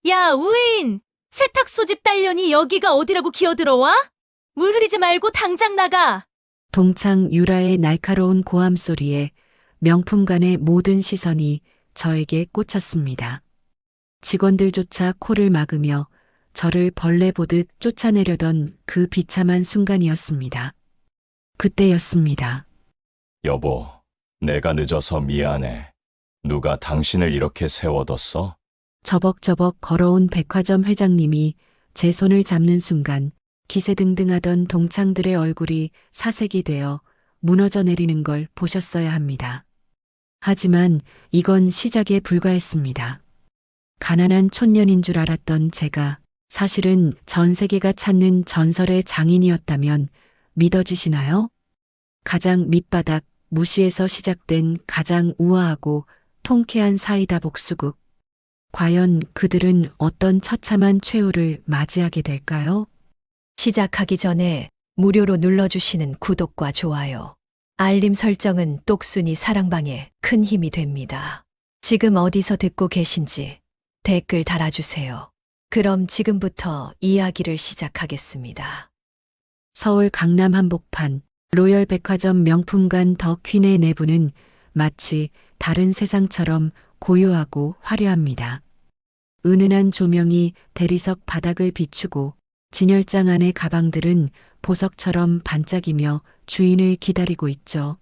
야, 우인! 세탁 소집 딸년이 여기가 어디라고 기어들어와? 물 흐리지 말고 당장 나가! 동창 유라의 날카로운 고함 소리에 명품관의 모든 시선이 저에게 꽂혔습니다. 직원들조차 코를 막으며 저를 벌레 보듯 쫓아내려던 그 비참한 순간이었습니다. 그때였습니다. 여보, 내가 늦어서 미안해. 누가 당신을 이렇게 세워뒀어? 저벅저벅 걸어온 백화점 회장님이 제 손을 잡는 순간 기세등등하던 동창들의 얼굴이 사색이 되어 무너져 내리는 걸 보셨어야 합니다. 하지만 이건 시작에 불과했습니다. 가난한 촌년인 줄 알았던 제가 사실은 전 세계가 찾는 전설의 장인이었다면 믿어지시나요? 가장 밑바닥 무시에서 시작된 가장 우아하고 통쾌한 사이다 복수국. 과연 그들은 어떤 처참한 최후를 맞이하게 될까요? 시작하기 전에 무료로 눌러주시는 구독과 좋아요, 알림 설정은 똑순이 사랑방에 큰 힘이 됩니다. 지금 어디서 듣고 계신지 댓글 달아주세요. 그럼 지금부터 이야기를 시작하겠습니다. 서울 강남 한복판 로열 백화점 명품관 더 퀸의 내부는 마치 다른 세상처럼 고요하고 화려합니다. 은은한 조명이 대리석 바닥을 비추고 진열장 안의 가방들은 보석처럼 반짝이며 주인을 기다리고 있죠.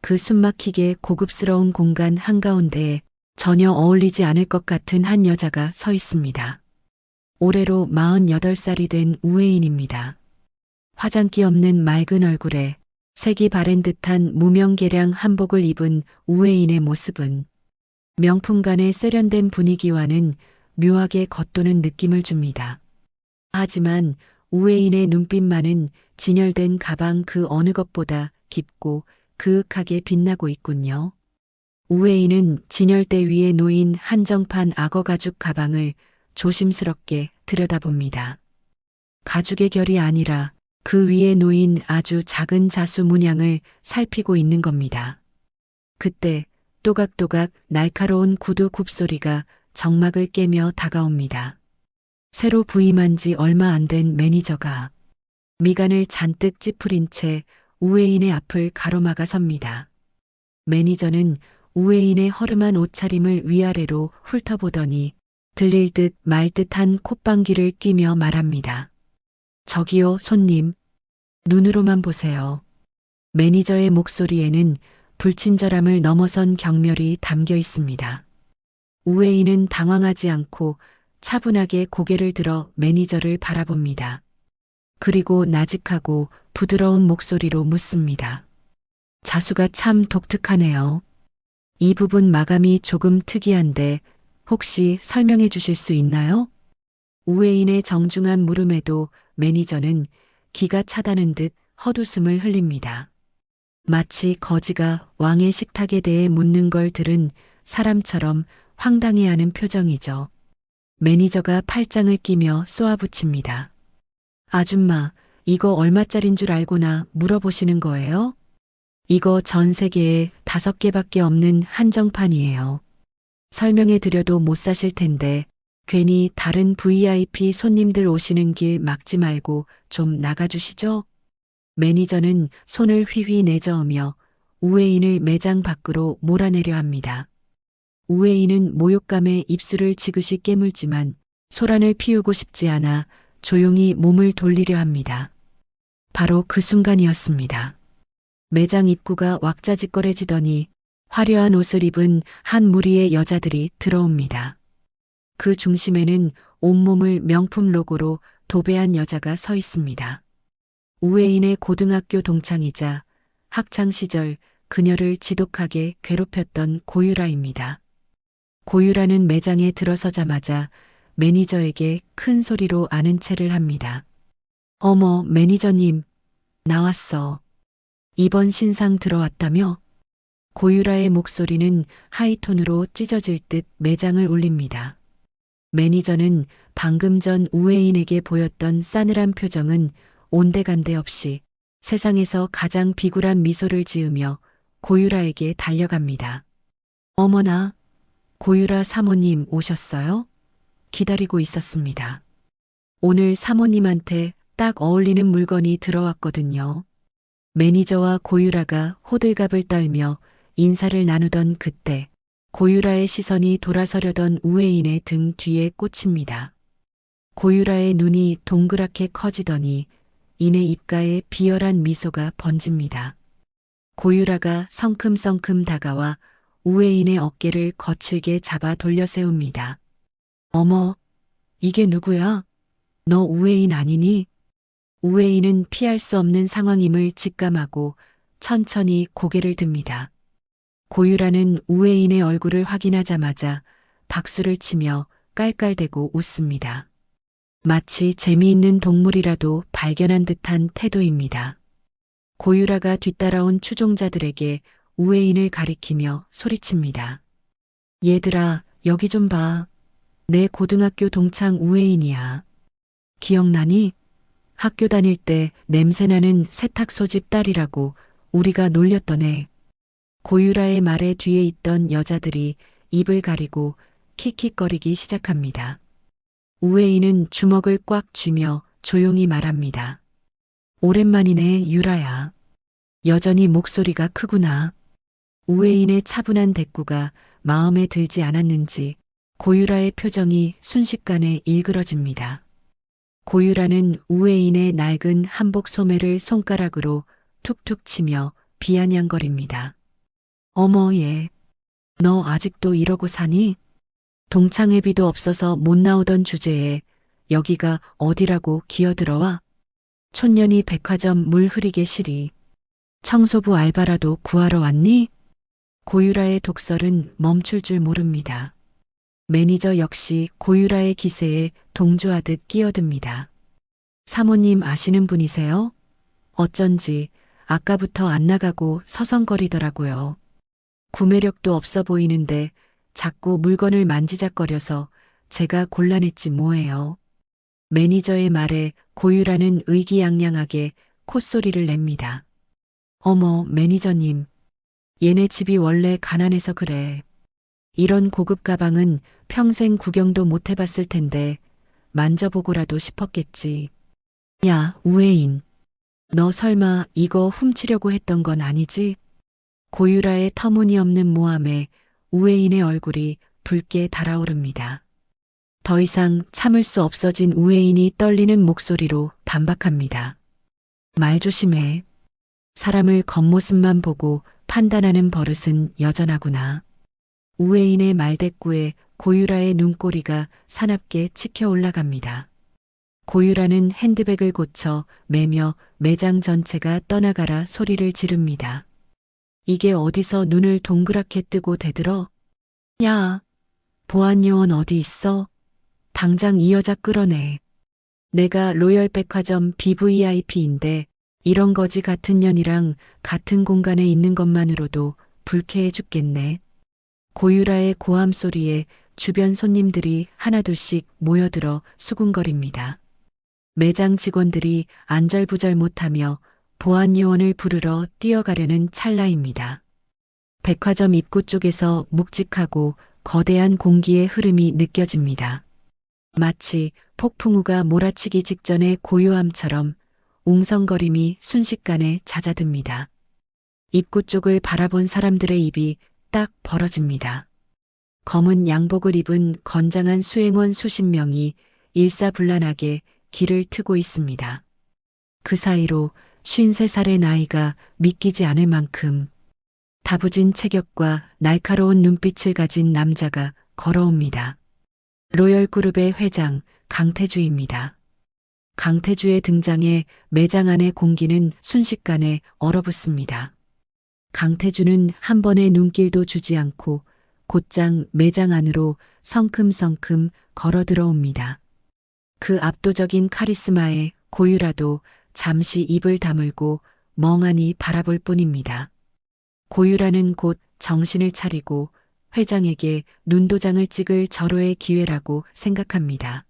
그 숨막히게 고급스러운 공간 한가운데에 전혀 어울리지 않을 것 같은 한 여자가 서 있습니다. 올해로 48살이 된 우혜인입니다. 화장기 없는 맑은 얼굴에 색이 바랜 듯한 무명계량 한복을 입은 우혜인의 모습은 명품관의 세련된 분위기와는 묘하게 겉도는 느낌을 줍니다. 하지만 우혜인의 눈빛만은 진열된 가방 그 어느 것보다 깊고 그윽하게 빛나고 있군요. 우혜인은 진열대 위에 놓인 한정판 악어 가죽 가방을 조심스럽게 들여다봅니다. 가죽의 결이 아니라 그 위에 놓인 아주 작은 자수 문양을 살피고 있는 겁니다. 그때 또각또각 날카로운 구두 굽소리가 정막을 깨며 다가옵니다. 새로 부임한 지 얼마 안 된 매니저가 미간을 잔뜩 찌푸린 채 우혜인의 앞을 가로막아 섭니다. 매니저는 우혜인의 허름한 옷차림을 위아래로 훑어보더니 들릴 듯 말 듯한 콧방귀를 뀌며 말합니다. 저기요, 손님. 눈으로만 보세요. 매니저의 목소리에는 불친절함을 넘어선 경멸이 담겨 있습니다. 우혜인은 당황하지 않고 차분하게 고개를 들어 매니저를 바라봅니다. 그리고 나직하고 부드러운 목소리로 묻습니다. 자수가 참 독특하네요. 이 부분 마감이 조금 특이한데 혹시 설명해 주실 수 있나요? 우혜인의 정중한 물음에도 매니저는 기가 차다는 듯 헛웃음을 흘립니다. 마치 거지가 왕의 식탁에 대해 묻는 걸 들은 사람처럼 황당해하는 표정이죠. 매니저가 팔짱을 끼며 쏘아붙입니다. 아줌마, 이거 얼마짜린 줄 알고나 물어보시는 거예요? 이거 전 세계에 5개밖에 없는 한정판이에요. 설명해 드려도 못 사실 텐데 괜히 다른 VIP 손님들 오시는 길 막지 말고 좀 나가주시죠? 매니저는 손을 휘휘 내저으며 우혜인을 매장 밖으로 몰아내려 합니다. 우혜인은 모욕감에 입술을 지그시 깨물지만 소란을 피우고 싶지 않아 조용히 몸을 돌리려 합니다. 바로 그 순간이었습니다. 매장 입구가 왁자지껄해지더니 화려한 옷을 입은 한 무리의 여자들이 들어옵니다. 그 중심에는 온몸을 명품 로고로 도배한 여자가 서 있습니다. 우혜인의 고등학교 동창이자 학창시절 그녀를 지독하게 괴롭혔던 고유라입니다. 고유라는 매장에 들어서자마자 매니저에게 큰 소리로 아는 체를 합니다. 어머, 매니저님, 나왔어. 이번 신상 들어왔다며? 고유라의 목소리는 하이톤으로 찢어질 듯 매장을 울립니다. 매니저는 방금 전 우혜인에게 보였던 싸늘한 표정은 온데간데 없이 세상에서 가장 비굴한 미소를 지으며 고유라에게 달려갑니다. 어머나, 고유라 사모님 오셨어요? 기다리고 있었습니다. 오늘 사모님한테 딱 어울리는 물건이 들어왔거든요. 매니저와 고유라가 호들갑을 떨며 인사를 나누던 그때 고유라의 시선이 돌아서려던 우회인의 등 뒤에 꽂힙니다. 고유라의 눈이 동그랗게 커지더니 이내 입가에 비열한 미소가 번집니다. 고유라가 성큼성큼 다가와 우회인의 어깨를 거칠게 잡아 돌려 세웁니다. 어머, 이게 누구야? 너 우회인 아니니? 우회인은 피할 수 없는 상황임을 직감하고 천천히 고개를 듭니다. 고유라는 우회인의 얼굴을 확인하자마자 박수를 치며 깔깔대고 웃습니다. 마치 재미있는 동물이라도 발견한 듯한 태도입니다. 고유라가 뒤따라온 추종자들에게 우회인을 가리키며 소리칩니다. 얘들아, 여기 좀 봐. 내 고등학교 동창 우회인이야. 기억나니? 학교 다닐 때 냄새나는 세탁소집 딸이라고 우리가 놀렸던 애. 고유라의 말에 뒤에 있던 여자들이 입을 가리고 킥킥거리기 시작합니다. 우회인은 주먹을 꽉 쥐며 조용히 말합니다. 오랜만이네, 유라야. 여전히 목소리가 크구나. 우회인의 차분한 대꾸가 마음에 들지 않았는지 고유라의 표정이 순식간에 일그러집니다. 고유라는 우회인의 낡은 한복 소매를 손가락으로 툭툭 치며 비아냥거립니다. 어머 얘, 너 아직도 이러고 사니? 동창회비도 없어서 못 나오던 주제에 여기가 어디라고 기어들어와? 촌년이 백화점 물 흐리게 시리. 청소부 알바라도 구하러 왔니? 고유라의 독설은 멈출 줄 모릅니다. 매니저 역시 고유라의 기세에 동조하듯 끼어듭니다. 사모님 아시는 분이세요? 어쩐지 아까부터 안 나가고 서성거리더라고요. 구매력도 없어 보이는데 자꾸 물건을 만지작거려서 제가 곤란했지 뭐예요. 매니저의 말에 고유라는 의기양양하게 콧소리를 냅니다. 어머, 매니저님. 얘네 집이 원래 가난해서 그래. 이런 고급 가방은 평생 구경도 못 해봤을 텐데 만져보고라도 싶었겠지. 야, 우회인. 너 설마 이거 훔치려고 했던 건 아니지? 고유라의 터무니없는 모함에 우회인의 얼굴이 붉게 달아오릅니다. 더 이상 참을 수 없어진 우회인이 떨리는 목소리로 반박합니다. 말 조심해. 사람을 겉모습만 보고 판단하는 버릇은 여전하구나. 우회인의 말대꾸에 고유라의 눈꼬리가 사납게 치켜 올라갑니다. 고유라는 핸드백을 고쳐 매며 매장 전체가 떠나가라 소리를 지릅니다. 이게 어디서 눈을 동그랗게 뜨고 대들어? 야, 보안요원 어디 있어? 당장 이 여자 끌어내. 내가 로열 백화점 BVIP인데 이런 거지 같은 년이랑 같은 공간에 있는 것만으로도 불쾌해 죽겠네. 고유라의 고함 소리에 주변 손님들이 하나둘씩 모여들어 수군거립니다. 매장 직원들이 안절부절 못하며 보안요원을 부르러 뛰어가려는 찰나입니다. 백화점 입구 쪽에서 묵직하고 거대한 공기의 흐름이 느껴집니다. 마치 폭풍우가 몰아치기 직전의 고요함처럼 웅성거림이 순식간에 잦아듭니다. 입구 쪽을 바라본 사람들의 입이 딱 벌어집니다. 검은 양복을 입은 건장한 수행원 수십 명이 일사불란하게 길을 트고 있습니다. 그 사이로 53살의 나이가 믿기지 않을 만큼 다부진 체격과 날카로운 눈빛을 가진 남자가 걸어옵니다. 로열그룹의 회장 강태주입니다. 강태주의 등장에 매장 안의 공기는 순식간에 얼어붙습니다. 강태주는 한 번의 눈길도 주지 않고 곧장 매장 안으로 성큼성큼 걸어 들어옵니다. 그 압도적인 카리스마에 고유라도 잠시 입을 다물고 멍하니 바라볼 뿐입니다. 고유라는 곧 정신을 차리고 회장에게 눈도장을 찍을 절호의 기회라고 생각합니다.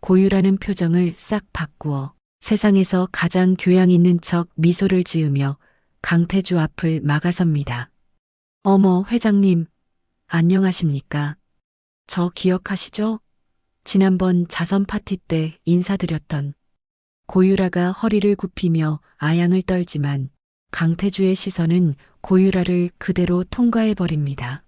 고유라는 표정을 싹 바꾸어 세상에서 가장 교양 있는 척 미소를 지으며 강태주 앞을 막아섭니다. 어머, 회장님, 안녕하십니까? 저 기억하시죠? 지난번 자선 파티 때 인사드렸던 고유라가 허리를 굽히며 아양을 떨지만 강태주의 시선은 고유라를 그대로 통과해버립니다.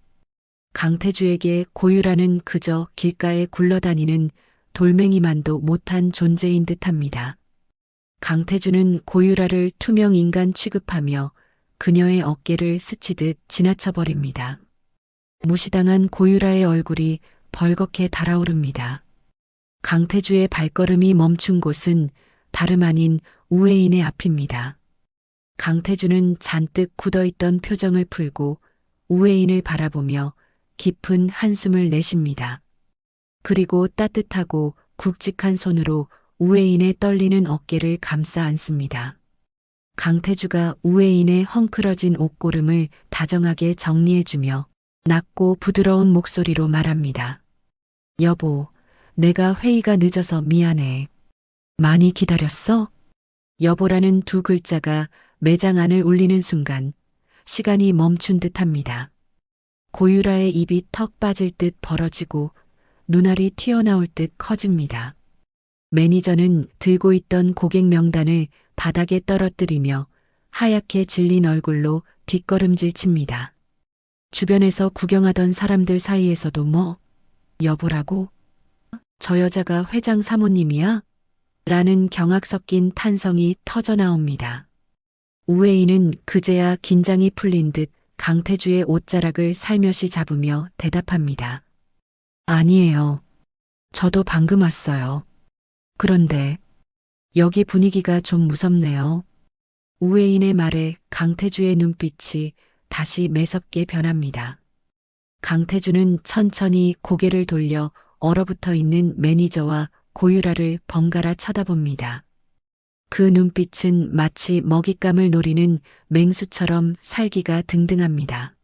강태주에게 고유라는 그저 길가에 굴러다니는 돌멩이만도 못한 존재인 듯합니다. 강태주는 고유라를 투명 인간 취급하며 그녀의 어깨를 스치듯 지나쳐버립니다. 무시당한 고유라의 얼굴이 벌겋게 달아오릅니다. 강태주의 발걸음이 멈춘 곳은 다름 아닌 우회인의 앞입니다. 강태주는 잔뜩 굳어있던 표정을 풀고 우회인을 바라보며 깊은 한숨을 내쉽니다. 그리고 따뜻하고 굵직한 손으로 우회인의 떨리는 어깨를 감싸 안습니다. 강태주가 우회인의 헝클어진 옷고름을 다정하게 정리해주며 낮고 부드러운 목소리로 말합니다. 여보, 내가 회의가 늦어서 미안해. 많이 기다렸어? 여보라는 두 글자가 매장 안을 울리는 순간 시간이 멈춘 듯합니다. 고유라의 입이 턱 빠질 듯 벌어지고 눈알이 튀어나올 듯 커집니다. 매니저는 들고 있던 고객 명단을 바닥에 떨어뜨리며 하얗게 질린 얼굴로 뒷걸음질 칩니다. 주변에서 구경하던 사람들 사이에서도 뭐, 여보라고? 저 여자가 회장 사모님이야? 라는 경악 섞인 탄성이 터져나옵니다. 우회인은 그제야 긴장이 풀린 듯 강태주의 옷자락을 살며시 잡으며 대답합니다. 아니에요. 저도 방금 왔어요. 그런데 여기 분위기가 좀 무섭네요. 우회인의 말에 강태주의 눈빛이 다시 매섭게 변합니다. 강태주는 천천히 고개를 돌려 얼어붙어 있는 매니저와 고유라를 번갈아 쳐다봅니다. 그 눈빛은 마치 먹잇감을 노리는 맹수처럼 살기가 등등합니다.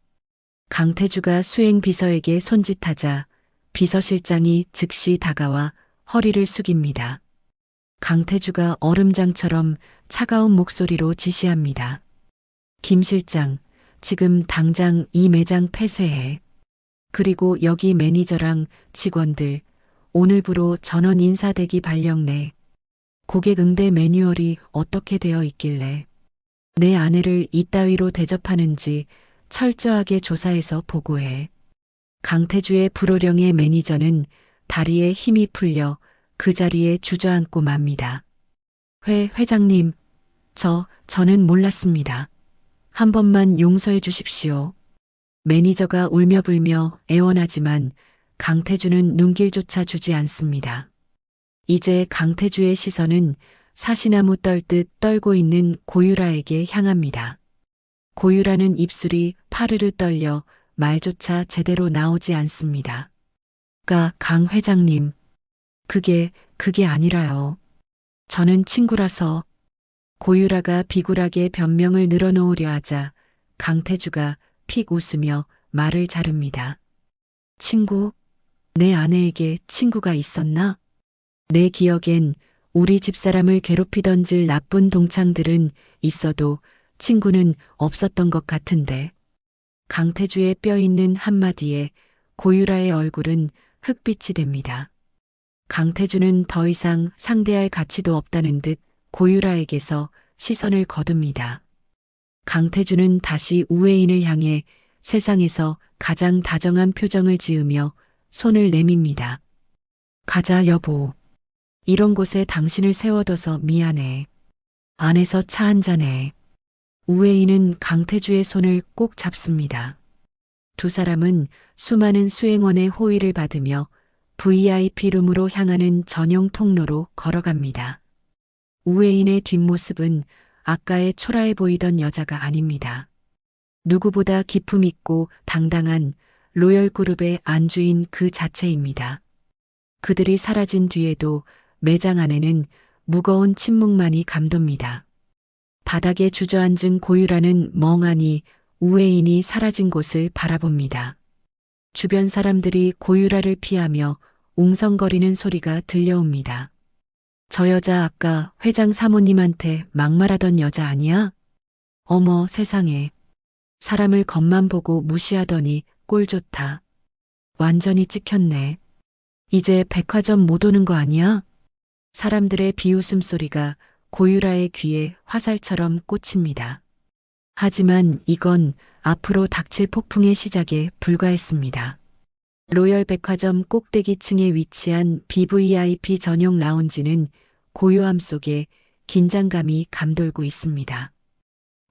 강태주가 수행 비서에게 손짓하자 비서실장이 즉시 다가와 허리를 숙입니다. 강태주가 얼음장처럼 차가운 목소리로 지시합니다. 김 실장, 지금 당장 이 매장 폐쇄해. 그리고 여기 매니저랑 직원들, 오늘부로 전원 인사대기 발령 내. 고객 응대 매뉴얼이 어떻게 되어 있길래 내 아내를 이따위로 대접하는지 철저하게 조사해서 보고해. 강태주의 불호령의 매니저는 다리에 힘이 풀려 그 자리에 주저앉고 맙니다. 회장님, 저는 몰랐습니다. 한 번만 용서해 주십시오. 매니저가 울며불며 애원하지만 강태주는 눈길조차 주지 않습니다. 이제 강태주의 시선은 사시나무 떨듯 떨고 있는 고유라에게 향합니다. 고유라는 입술이 파르르 떨려 말조차 제대로 나오지 않습니다. 강 회장님, 그게 아니라요. 저는 친구라서. 고유라가 비굴하게 변명을 늘어놓으려 하자 강태주가 픽 웃으며 말을 자릅니다. 친구? 내 아내에게 친구가 있었나? 내 기억엔 우리 집사람을 괴롭히던질 나쁜 동창들은 있어도 친구는 없었던 것 같은데. 강태주의 뼈 있는 한마디에 고유라의 얼굴은 흑빛이 됩니다. 강태주는 더 이상 상대할 가치도 없다는 듯 고유라에게서 시선을 거둡니다. 강태주는 다시 우회인을 향해 세상에서 가장 다정한 표정을 지으며 손을 내밉니다. 가자 여보. 이런 곳에 당신을 세워둬서 미안해. 안에서 차 한잔해. 우회인은 강태주의 손을 꼭 잡습니다. 두 사람은 수많은 수행원의 호의를 받으며 VIP 룸으로 향하는 전용 통로로 걸어갑니다. 우회인의 뒷모습은 아까의 초라해 보이던 여자가 아닙니다. 누구보다 기품 있고 당당한 로열 그룹의 안주인 그 자체입니다. 그들이 사라진 뒤에도 매장 안에는 무거운 침묵만이 감돕니다. 바닥에 주저앉은 고유라는 멍하니 우회인이 사라진 곳을 바라봅니다. 주변 사람들이 고유라를 피하며 웅성거리는 소리가 들려옵니다. 저 여자 아까 회장 사모님한테 막말하던 여자 아니야? 어머 세상에. 사람을 겉만 보고 무시하더니 꼴 좋다. 완전히 찍혔네. 이제 백화점 못 오는 거 아니야? 사람들의 비웃음 소리가 고유라의 귀에 화살처럼 꽂힙니다. 하지만 이건 앞으로 닥칠 폭풍의 시작에 불과했습니다. 로열 백화점 꼭대기층에 위치한 BVIP 전용 라운지는 고요함 속에 긴장감이 감돌고 있습니다.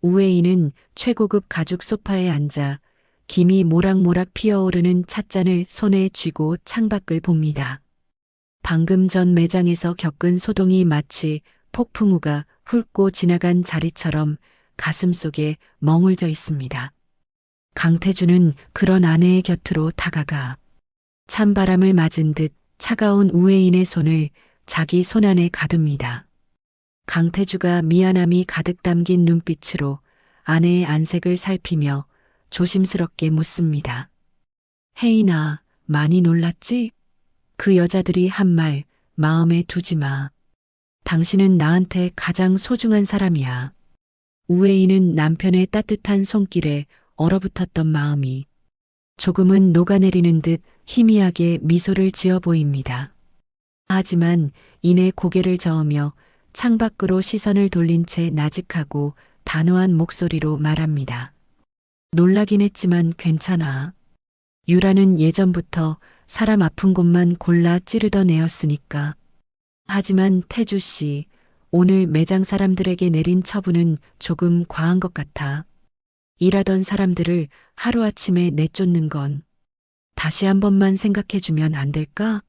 우웨이는 최고급 가죽 소파에 앉아 김이 모락모락 피어오르는 찻잔을 손에 쥐고 창밖을 봅니다. 방금 전 매장에서 겪은 소동이 마치 폭풍우가 훑고 지나간 자리처럼 가슴 속에 멍울져 있습니다. 강태주는 그런 아내의 곁으로 다가가 찬바람을 맞은 듯 차가운 우회인의 손을 자기 손안에 가둡니다. 강태주가 미안함이 가득 담긴 눈빛으로 아내의 안색을 살피며 조심스럽게 묻습니다. 혜인아, 많이 놀랐지? 그 여자들이 한 말 마음에 두지 마. 당신은 나한테 가장 소중한 사람이야. 우웨이는 남편의 따뜻한 손길에 얼어붙었던 마음이 조금은 녹아내리는 듯 희미하게 미소를 지어 보입니다. 하지만 이내 고개를 저으며 창밖으로 시선을 돌린 채 나직하고 단호한 목소리로 말합니다. 놀라긴 했지만 괜찮아. 유라는 예전부터 사람 아픈 곳만 골라 찌르던 애였으니까. 하지만 태주 씨, 오늘 매장 사람들에게 내린 처분은 조금 과한 것 같아. 일하던 사람들을 하루아침에 내쫓는 건 다시 한 번만 생각해주면 안 될까?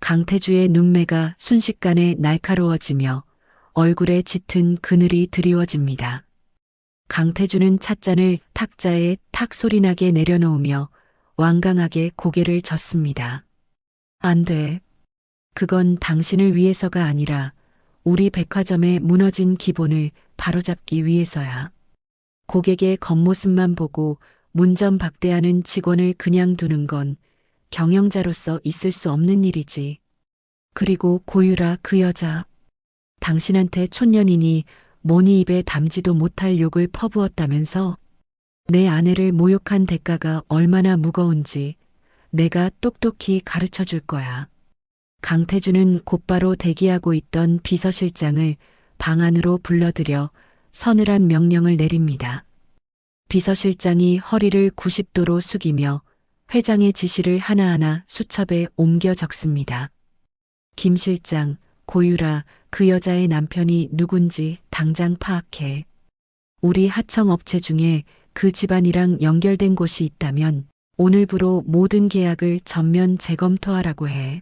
강태주의 눈매가 순식간에 날카로워지며 얼굴에 짙은 그늘이 드리워집니다. 강태주는 찻잔을 탁자에 탁 소리나게 내려놓으며 완강하게 고개를 젓습니다. 안 돼. 그건 당신을 위해서가 아니라 우리 백화점의 무너진 기본을 바로잡기 위해서야. 고객의 겉모습만 보고 문전박대하는 직원을 그냥 두는 건 경영자로서 있을 수 없는 일이지. 그리고 고유라 그 여자. 당신한테 촌년이니 모니 입에 담지도 못할 욕을 퍼부었다면서 내 아내를 모욕한 대가가 얼마나 무거운지 내가 똑똑히 가르쳐 줄 거야. 강태주는 곧바로 대기하고 있던 비서실장을 방 안으로 불러들여 서늘한 명령을 내립니다. 비서실장이 허리를 90도로 숙이며 회장의 지시를 하나하나 수첩에 옮겨 적습니다. 김 실장, 고유라, 그 여자의 남편이 누군지 당장 파악해. 우리 하청업체 중에 그 집안이랑 연결된 곳이 있다면 오늘부로 모든 계약을 전면 재검토하라고 해.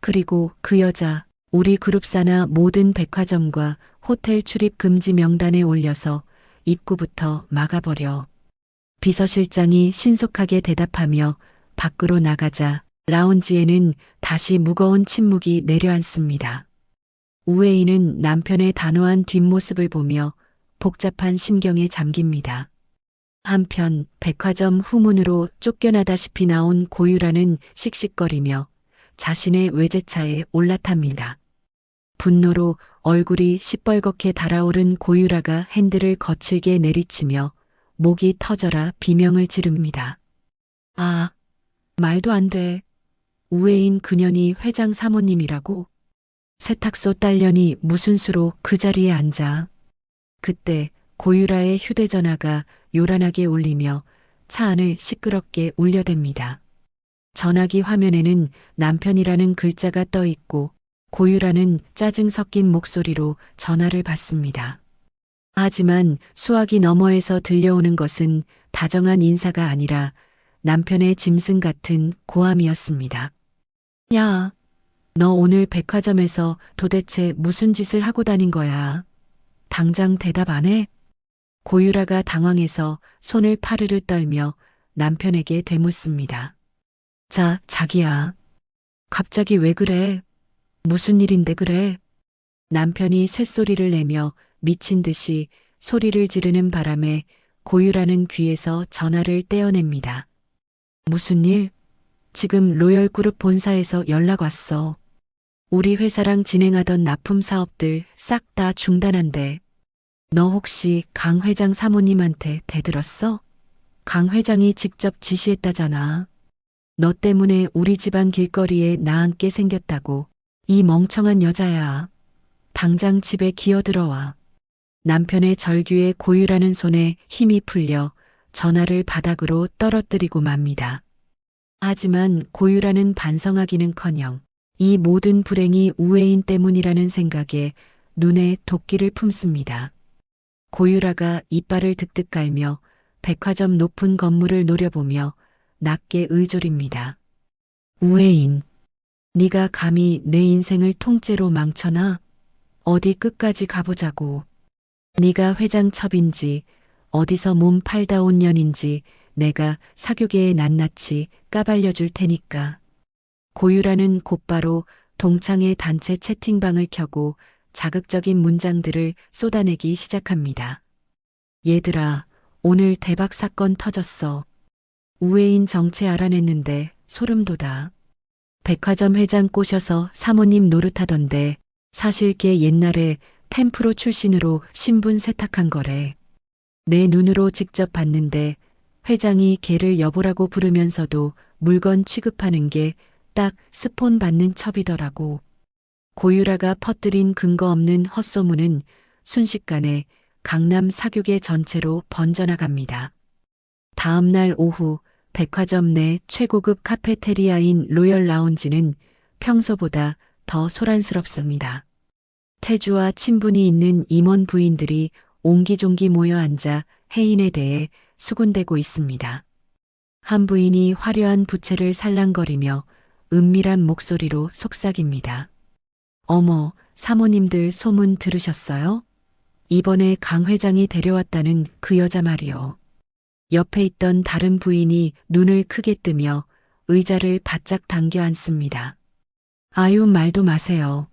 그리고 그 여자, 우리 그룹사나 모든 백화점과 호텔 출입 금지 명단에 올려서 입구부터 막아버려. 비서실장이 신속하게 대답하며 밖으로 나가자 라운지에는 다시 무거운 침묵이 내려앉습니다. 우웨이는 남편의 단호한 뒷모습을 보며 복잡한 심경에 잠깁니다. 한편 백화점 후문으로 쫓겨나다시피 나온 고유라는 씩씩거리며 자신의 외제차에 올라탑니다. 분노로 얼굴이 시뻘겋게 달아오른 고유라가 핸들을 거칠게 내리치며 목이 터져라 비명을 지릅니다. 아, 말도 안 돼. 우회인 그년이 회장 사모님이라고? 세탁소 딸년이 무슨 수로 그 자리에 앉아. 그때 고유라의 휴대전화가 요란하게 울리며 차 안을 시끄럽게 울려댑니다. 전화기 화면에는 남편이라는 글자가 떠 있고 고유라는 짜증 섞인 목소리로 전화를 받습니다. 하지만 수화기 너머에서 들려오는 것은 다정한 인사가 아니라 남편의 짐승 같은 고함이었습니다. 야, 너 오늘 백화점에서 도대체 무슨 짓을 하고 다닌 거야? 당장 대답 안 해? 고유라가 당황해서 손을 파르르 떨며 남편에게 되묻습니다. 자, 자기야. 갑자기 왜 그래? 무슨 일인데 그래? 남편이 쇳소리를 내며 미친 듯이 소리를 지르는 바람에 고유라는 귀에서 전화를 떼어냅니다. 무슨 일? 지금 로열그룹 본사에서 연락 왔어. 우리 회사랑 진행하던 납품 사업들 싹 다 중단한대. 너 혹시 강 회장 사모님한테 대들었어? 강 회장이 직접 지시했다잖아. 너 때문에 우리 집안 길거리에 나앉게 생겼다고. 이 멍청한 여자야. 당장 집에 기어들어와. 남편의 절규에 고유라는 손에 힘이 풀려 전화를 바닥으로 떨어뜨리고 맙니다. 하지만 고유라는 반성하기는커녕 이 모든 불행이 우애인 때문이라는 생각에 눈에 도끼를 품습니다. 고유라가 이빨을 득득 깔며 백화점 높은 건물을 노려보며 낮게 의졸입니다. 우애인, 네가 감히 내 인생을 통째로 망쳐놔? 어디 끝까지 가보자고. 네가 회장 첩인지 어디서 몸 팔다 온 년인지 내가 사교계에 낱낱이 까발려줄 테니까. 고유라는 곧바로 동창회 단체 채팅방을 켜고 자극적인 문장들을 쏟아내기 시작합니다. 얘들아, 오늘 대박 사건 터졌어. 우애인 정체 알아냈는데 소름 돋아. 백화점 회장 꼬셔서 사모님 노릇하던데 사실 걔 옛날에 템프로 출신으로 신분 세탁한 거래. 내 눈으로 직접 봤는데 회장이 걔를 여보라고 부르면서도 물건 취급하는 게 딱 스폰 받는 첩이더라고. 고유라가 퍼뜨린 근거 없는 헛소문은 순식간에 강남 사교계 전체로 번져나갑니다. 다음 날 오후 백화점 내 최고급 카페테리아인 로열 라운지는 평소보다 더 소란스럽습니다. 태주와 친분이 있는 임원 부인들이 옹기종기 모여 앉아 혜인에 대해 수군대고 있습니다. 한 부인이 화려한 부채를 살랑거리며 은밀한 목소리로 속삭입니다. 어머, 사모님들 소문 들으셨어요? 이번에 강 회장이 데려왔다는 그 여자 말이요. 옆에 있던 다른 부인이 눈을 크게 뜨며 의자를 바짝 당겨 앉습니다. 아유, 말도 마세요.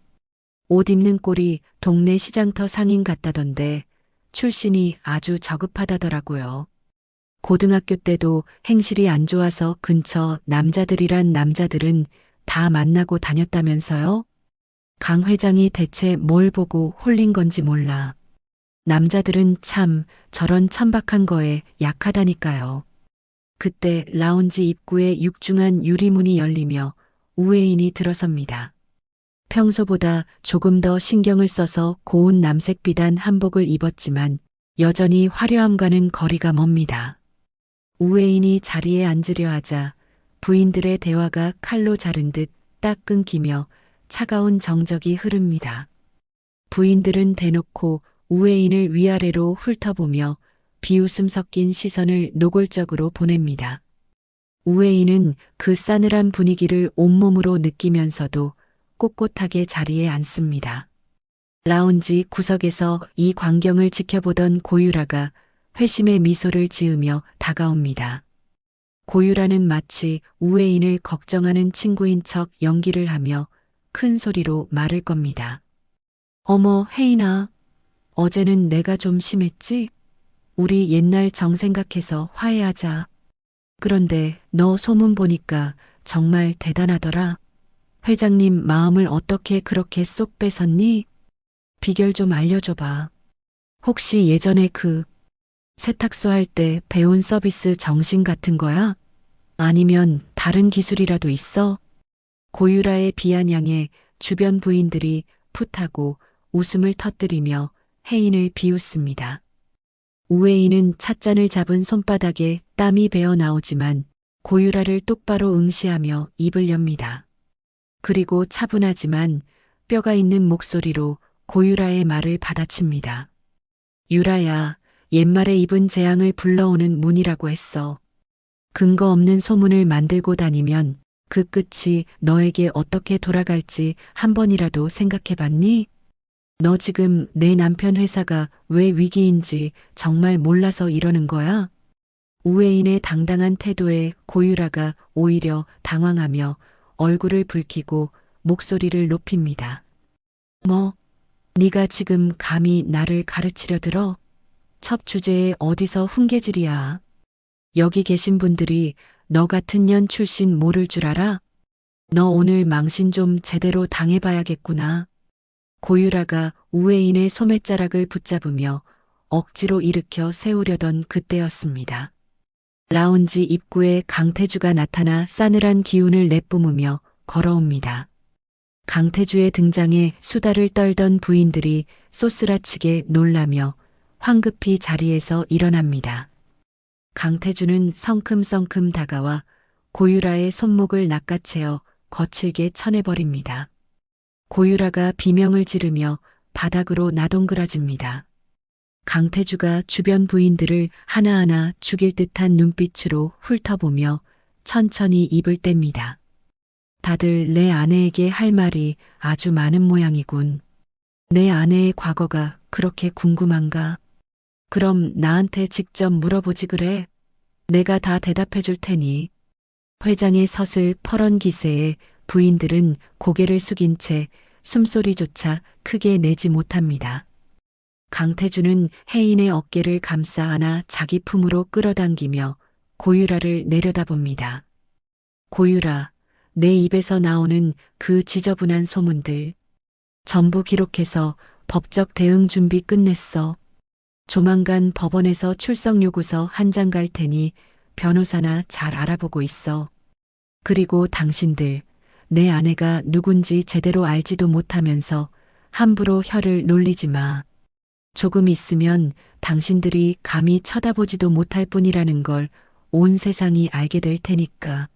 옷 입는 꼴이 동네 시장터 상인 같다던데 출신이 아주 저급하다더라고요. 고등학교 때도 행실이 안 좋아서 근처 남자들이란 남자들은 다 만나고 다녔다면서요? 강 회장이 대체 뭘 보고 홀린 건지 몰라. 남자들은 참 저런 천박한 거에 약하다니까요. 그때 라운지 입구에 육중한 유리문이 열리며 우애인이 들어섭니다. 평소보다 조금 더 신경을 써서 고운 남색 비단 한복을 입었지만 여전히 화려함과는 거리가 멉니다. 우애인이 자리에 앉으려 하자 부인들의 대화가 칼로 자른 듯 딱 끊기며 차가운 정적이 흐릅니다. 부인들은 대놓고 우애인을 위아래로 훑어보며 비웃음 섞인 시선을 노골적으로 보냅니다. 우애인은 그 싸늘한 분위기를 온몸으로 느끼면서도 꼿꼿하게 자리에 앉습니다. 라운지 구석에서 이 광경을 지켜보던 고유라가 회심의 미소를 지으며 다가옵니다. 고유라는 마치 우애인을 걱정하는 친구인 척 연기를 하며 큰 소리로 말을 겁니다. 어머, 혜인아. 어제는 내가 좀 심했지? 우리 옛날 정 생각해서 화해하자. 그런데 너 소문 보니까 정말 대단하더라. 회장님 마음을 어떻게 그렇게 쏙 뺏었니? 비결 좀 알려줘봐. 혹시 예전에 그 세탁소 할 때 배운 서비스 정신 같은 거야? 아니면 다른 기술이라도 있어? 고유라의 비아냥에 주변 부인들이 풋하고 웃음을 터뜨리며 혜인을 비웃습니다. 우애인은 찻잔을 잡은 손바닥에 땀이 배어 나오지만 고유라를 똑바로 응시하며 입을 엽니다. 그리고 차분하지만 뼈가 있는 목소리로 고유라의 말을 받아칩니다. 유라야, 옛말에 입은 재앙을 불러오는 문이라고 했어. 근거 없는 소문을 만들고 다니면 그 끝이 너에게 어떻게 돌아갈지 한 번이라도 생각해봤니? 너 지금 내 남편 회사가 왜 위기인지 정말 몰라서 이러는 거야? 우애인의 당당한 태도에 고유라가 오히려 당황하며 얼굴을 붉히고 목소리를 높입니다. 뭐, 네가 지금 감히 나를 가르치려 들어? 첩 주제에 어디서 훈계질이야. 여기 계신 분들이 너 같은 년 출신 모를 줄 알아? 너 오늘 망신 좀 제대로 당해봐야겠구나. 고유라가 우애인의 소매자락을 붙잡으며 억지로 일으켜 세우려던 그때였습니다. 라운지 입구에 강태주가 나타나 싸늘한 기운을 내뿜으며 걸어옵니다. 강태주의 등장에 수다를 떨던 부인들이 쏘스라치게 놀라며 황급히 자리에서 일어납니다. 강태주는 성큼성큼 다가와 고유라의 손목을 낚아채어 거칠게 쳐내버립니다. 고유라가 비명을 지르며 바닥으로 나동그라집니다. 강태주가 주변 부인들을 하나하나 죽일 듯한 눈빛으로 훑어보며 천천히 입을 뗍니다. 다들 내 아내에게 할 말이 아주 많은 모양이군. 내 아내의 과거가 그렇게 궁금한가? 그럼 나한테 직접 물어보지 그래? 내가 다 대답해 줄 테니. 회장의 서슬 퍼런 기세에 부인들은 고개를 숙인 채 숨소리조차 크게 내지 못합니다. 강태주는 혜인의 어깨를 감싸 안아 자기 품으로 끌어당기며 고유라를 내려다봅니다. 고유라, 내 입에서 나오는 그 지저분한 소문들 전부 기록해서 법적 대응 준비 끝냈어. 조만간 법원에서 출석 요구서 한 장 갈 테니 변호사나 잘 알아보고 있어. 그리고 당신들, 내 아내가 누군지 제대로 알지도 못하면서 함부로 혀를 놀리지 마. 조금 있으면 당신들이 감히 쳐다보지도 못할 뿐이라는 걸 온 세상이 알게 될 테니까.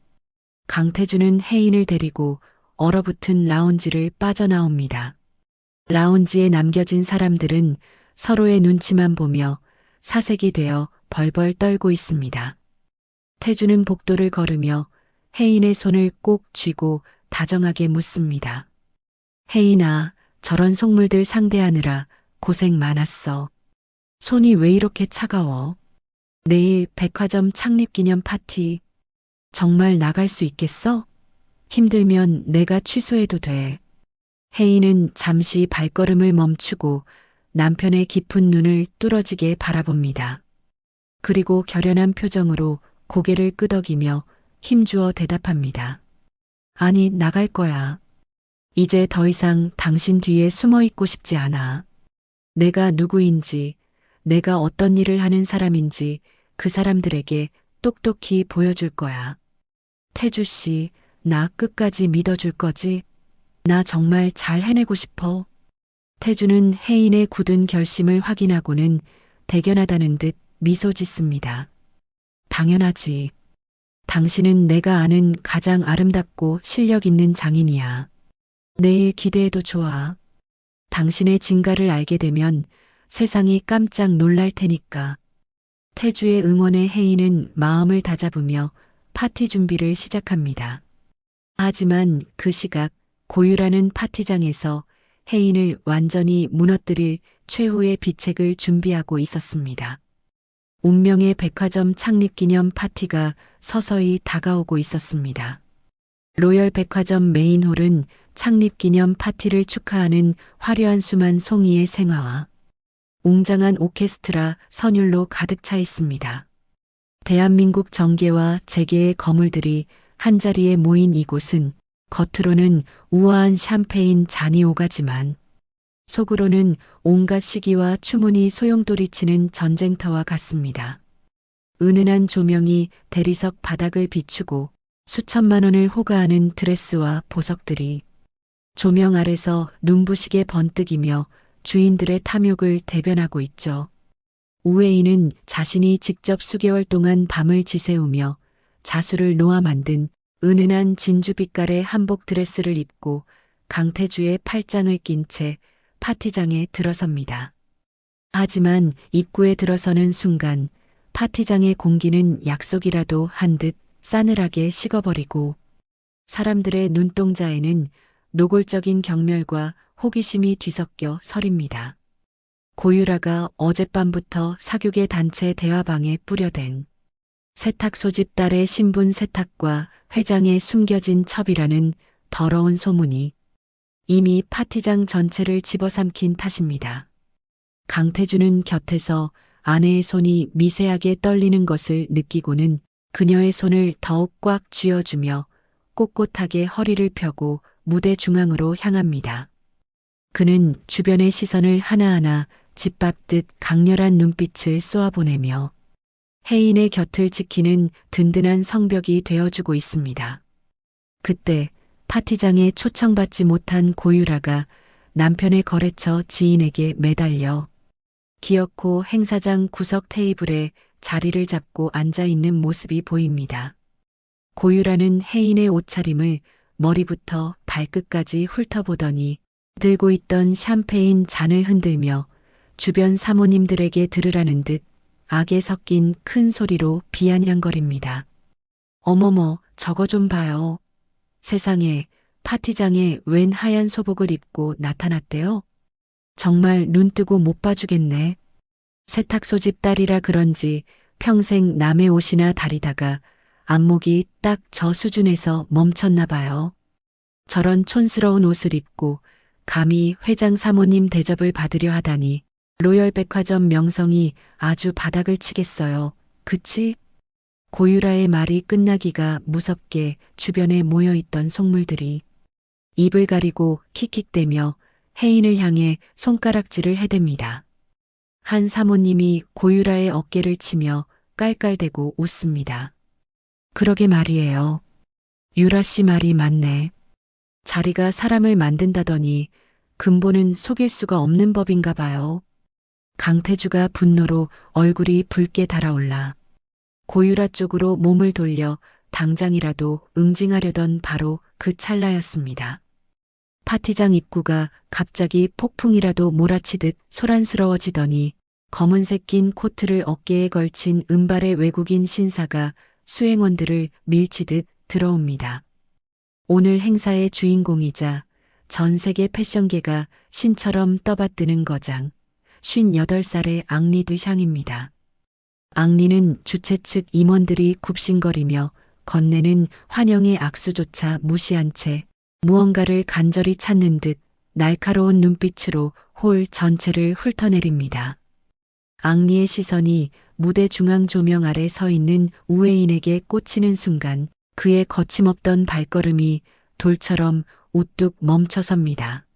강태주는 혜인을 데리고 얼어붙은 라운지를 빠져나옵니다. 라운지에 남겨진 사람들은 서로의 눈치만 보며 사색이 되어 벌벌 떨고 있습니다. 태주는 복도를 걸으며 혜인의 손을 꼭 쥐고 다정하게 묻습니다. 혜인아, 저런 속물들 상대하느라 고생 많았어. 손이 왜 이렇게 차가워? 내일 백화점 창립기념 파티. 정말 나갈 수 있겠어? 힘들면 내가 취소해도 돼. 혜인은 잠시 발걸음을 멈추고 남편의 깊은 눈을 뚫어지게 바라봅니다. 그리고 결연한 표정으로 고개를 끄덕이며 힘주어 대답합니다. 아니, 나갈 거야. 이제 더 이상 당신 뒤에 숨어 있고 싶지 않아. 내가 누구인지, 내가 어떤 일을 하는 사람인지 그 사람들에게 똑똑히 보여줄 거야. 태주 씨, 나 끝까지 믿어줄 거지? 나 정말 잘 해내고 싶어. 태주는 혜인의 굳은 결심을 확인하고는 대견하다는 듯 미소 짓습니다. 당연하지. 당신은 내가 아는 가장 아름답고 실력 있는 장인이야. 내일 기대해도 좋아. 당신의 진가를 알게 되면 세상이 깜짝 놀랄 테니까. 태주의 응원에 혜인은 마음을 다잡으며 파티 준비를 시작합니다. 하지만 그 시각 고유라는 파티장에서 혜인을 완전히 무너뜨릴 최후의 비책을 준비하고 있었습니다. 운명의 백화점 창립기념 파티가 서서히 다가오고 있었습니다. 로열 백화점 메인홀은 창립기념 파티를 축하하는 화려한 수만 송이의 생화와 웅장한 오케스트라 선율로 가득 차 있습니다. 대한민국 정계와 재계의 거물들이 한자리에 모인 이곳은 겉으로는 우아한 샴페인 잔이 오가지만 속으로는 온갖 시기와 추문이 소용돌이치는 전쟁터와 같습니다. 은은한 조명이 대리석 바닥을 비추고 수천만 원을 호가하는 드레스와 보석들이 조명 아래서 눈부시게 번뜩이며 주인들의 탐욕을 대변하고 있죠. 우웨이는 자신이 직접 수개월 동안 밤을 지새우며 자수를 놓아 만든 은은한 진주빛깔의 한복 드레스를 입고 강태주의 팔짱을 낀 채 파티장에 들어섭니다. 하지만 입구에 들어서는 순간 파티장의 공기는 약속이라도 한 듯 싸늘하게 식어버리고 사람들의 눈동자에는 노골적인 경멸과 호기심이 뒤섞여 서립니다. 고유라가 어젯밤부터 사교계 단체 대화방에 뿌려댄 세탁 소집 딸의 신분 세탁과 회장의 숨겨진 첩이라는 더러운 소문이 이미 파티장 전체를 집어삼킨 탓입니다. 강태주는 곁에서 아내의 손이 미세하게 떨리는 것을 느끼고는 그녀의 손을 더욱 꽉 쥐어주며 꼿꼿하게 허리를 펴고 무대 중앙으로 향합니다. 그는 주변의 시선을 하나하나 짓밟듯 강렬한 눈빛을 쏘아보내며 혜인의 곁을 지키는 든든한 성벽이 되어주고 있습니다. 그때 파티장에 초청받지 못한 고유라가 남편의 거래처 지인에게 매달려 기어코 행사장 구석 테이블에 자리를 잡고 앉아 있는 모습이 보입니다. 고유라는 혜인의 옷차림을 머리부터 발끝까지 훑어보더니 들고 있던 샴페인 잔을 흔들며 주변 사모님들에게 들으라는 듯 악에 섞인 큰 소리로 비아냥거립니다. 어머머, 저거 좀 봐요. 세상에, 파티장에 웬 하얀 소복을 입고 나타났대요? 정말 눈 뜨고 못 봐주겠네. 세탁소집 딸이라 그런지 평생 남의 옷이나 다리다가 안목이 딱 저 수준에서 멈췄나 봐요. 저런 촌스러운 옷을 입고 감히 회장 사모님 대접을 받으려 하다니 로열백화점 명성이 아주 바닥을 치겠어요. 그치? 고유라의 말이 끝나기가 무섭게 주변에 모여있던 속물들이 입을 가리고 킥킥대며 혜인을 향해 손가락질을 해댑니다. 한 사모님이 고유라의 어깨를 치며 깔깔대고 웃습니다. 그러게 말이에요. 유라 씨 말이 맞네. 자리가 사람을 만든다더니 근본은 속일 수가 없는 법인가 봐요. 강태주가 분노로 얼굴이 붉게 달아올라 고유라 쪽으로 몸을 돌려 당장이라도 응징하려던 바로 그 찰나였습니다. 파티장 입구가 갑자기 폭풍이라도 몰아치듯 소란스러워지더니 검은색 긴 코트를 어깨에 걸친 은발의 외국인 신사가 수행원들을 밀치듯 들어옵니다. 오늘 행사의 주인공이자 전 세계 패션계가 신처럼 떠받드는 거장, 58살의 앙리 드샹입니다. 앙리는 주최 측 임원들이 굽신거리며 건네는 환영의 악수조차 무시한 채 무언가를 간절히 찾는 듯 날카로운 눈빛으로 홀 전체를 훑어내립니다. 앙리의 시선이 무대 중앙 조명 아래 서 있는 우회인에게 꽂히는 순간 그의 거침없던 발걸음이 돌처럼 우뚝 멈춰섭니다.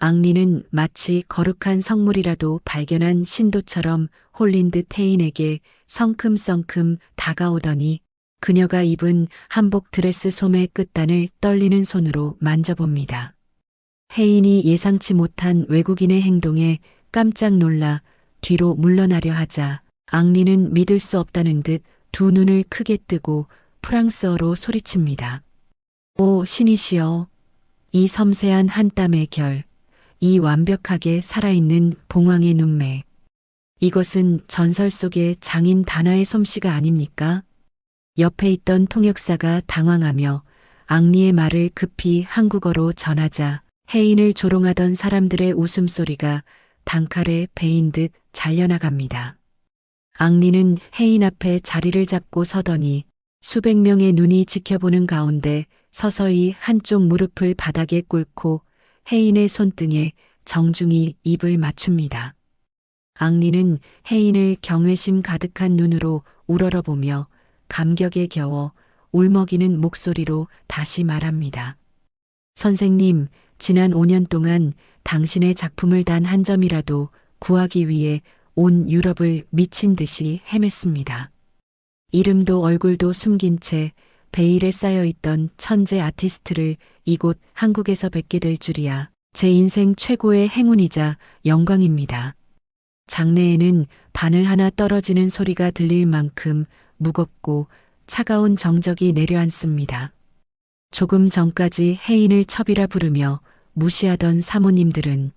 앙리는 마치 거룩한 성물이라도 발견한 신도처럼 홀린 듯 혜인에게 성큼성큼 다가오더니 그녀가 입은 한복 드레스 소매 끝단을 떨리는 손으로 만져봅니다. 혜인이 예상치 못한 외국인의 행동에 깜짝 놀라 뒤로 물러나려 하자 앙리는 믿을 수 없다는 듯 두 눈을 크게 뜨고 프랑스어로 소리칩니다. 오 신이시여, 이 섬세한 한 땀의 결, 이 완벽하게 살아있는 봉황의 눈매. 이것은 전설 속의 장인 다나의 솜씨가 아닙니까? 옆에 있던 통역사가 당황하며 앙리의 말을 급히 한국어로 전하자 혜인을 조롱하던 사람들의 웃음소리가 단칼에 베인 듯 잘려나갑니다. 앙리는 혜인 앞에 자리를 잡고 서더니 수백 명의 눈이 지켜보는 가운데 서서히 한쪽 무릎을 바닥에 꿇고 혜인의 손등에 정중히 입을 맞춥니다. 앙리는 혜인을 경외심 가득한 눈으로 우러러보며 감격에 겨워 울먹이는 목소리로 다시 말합니다. 선생님, 지난 5년 동안 당신의 작품을 단 한 점이라도 구하기 위해 온 유럽을 미친 듯이 헤맸습니다. 이름도 얼굴도 숨긴 채 베일에 쌓여있던 천재 아티스트를 이곳 한국에서 뵙게 될 줄이야 제 인생 최고의 행운이자 영광입니다. 장내에는 바늘 하나 떨어지는 소리가 들릴 만큼 무겁고 차가운 정적이 내려앉습니다. 조금 전까지 혜인을 첩이라 부르며 무시하던 사모님들은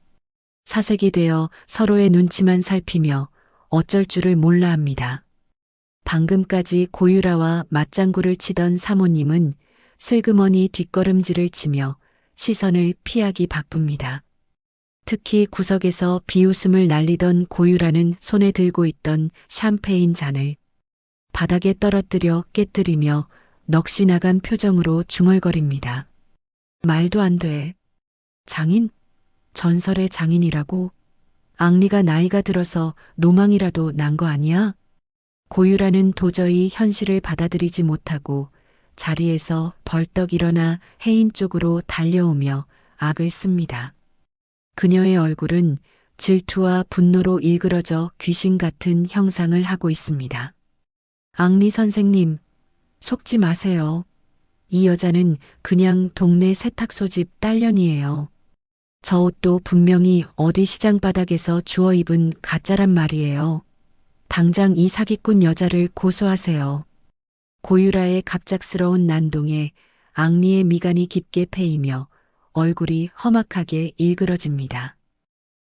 사색이 되어 서로의 눈치만 살피며 어쩔 줄을 몰라 합니다. 방금까지 고유라와 맞장구를 치던 사모님은 슬그머니 뒷걸음질을 치며 시선을 피하기 바쁩니다. 특히 구석에서 비웃음을 날리던 고유라는 손에 들고 있던 샴페인 잔을 바닥에 떨어뜨려 깨뜨리며 넋이 나간 표정으로 중얼거립니다. 말도 안 돼. 장인? 전설의 장인이라고? 앙리가 나이가 들어서 노망이라도 난 거 아니야? 고유라는 도저히 현실을 받아들이지 못하고 자리에서 벌떡 일어나 혜인 쪽으로 달려오며 악을 씁니다. 그녀의 얼굴은 질투와 분노로 일그러져 귀신 같은 형상을 하고 있습니다. 앙리 선생님, 속지 마세요. 이 여자는 그냥 동네 세탁소집 딸년이에요. 저 옷도 분명히 어디 시장 바닥에서 주워 입은 가짜란 말이에요. 당장 이 사기꾼 여자를 고소하세요. 고유라의 갑작스러운 난동에 앙리의 미간이 깊게 패이며 얼굴이 험악하게 일그러집니다.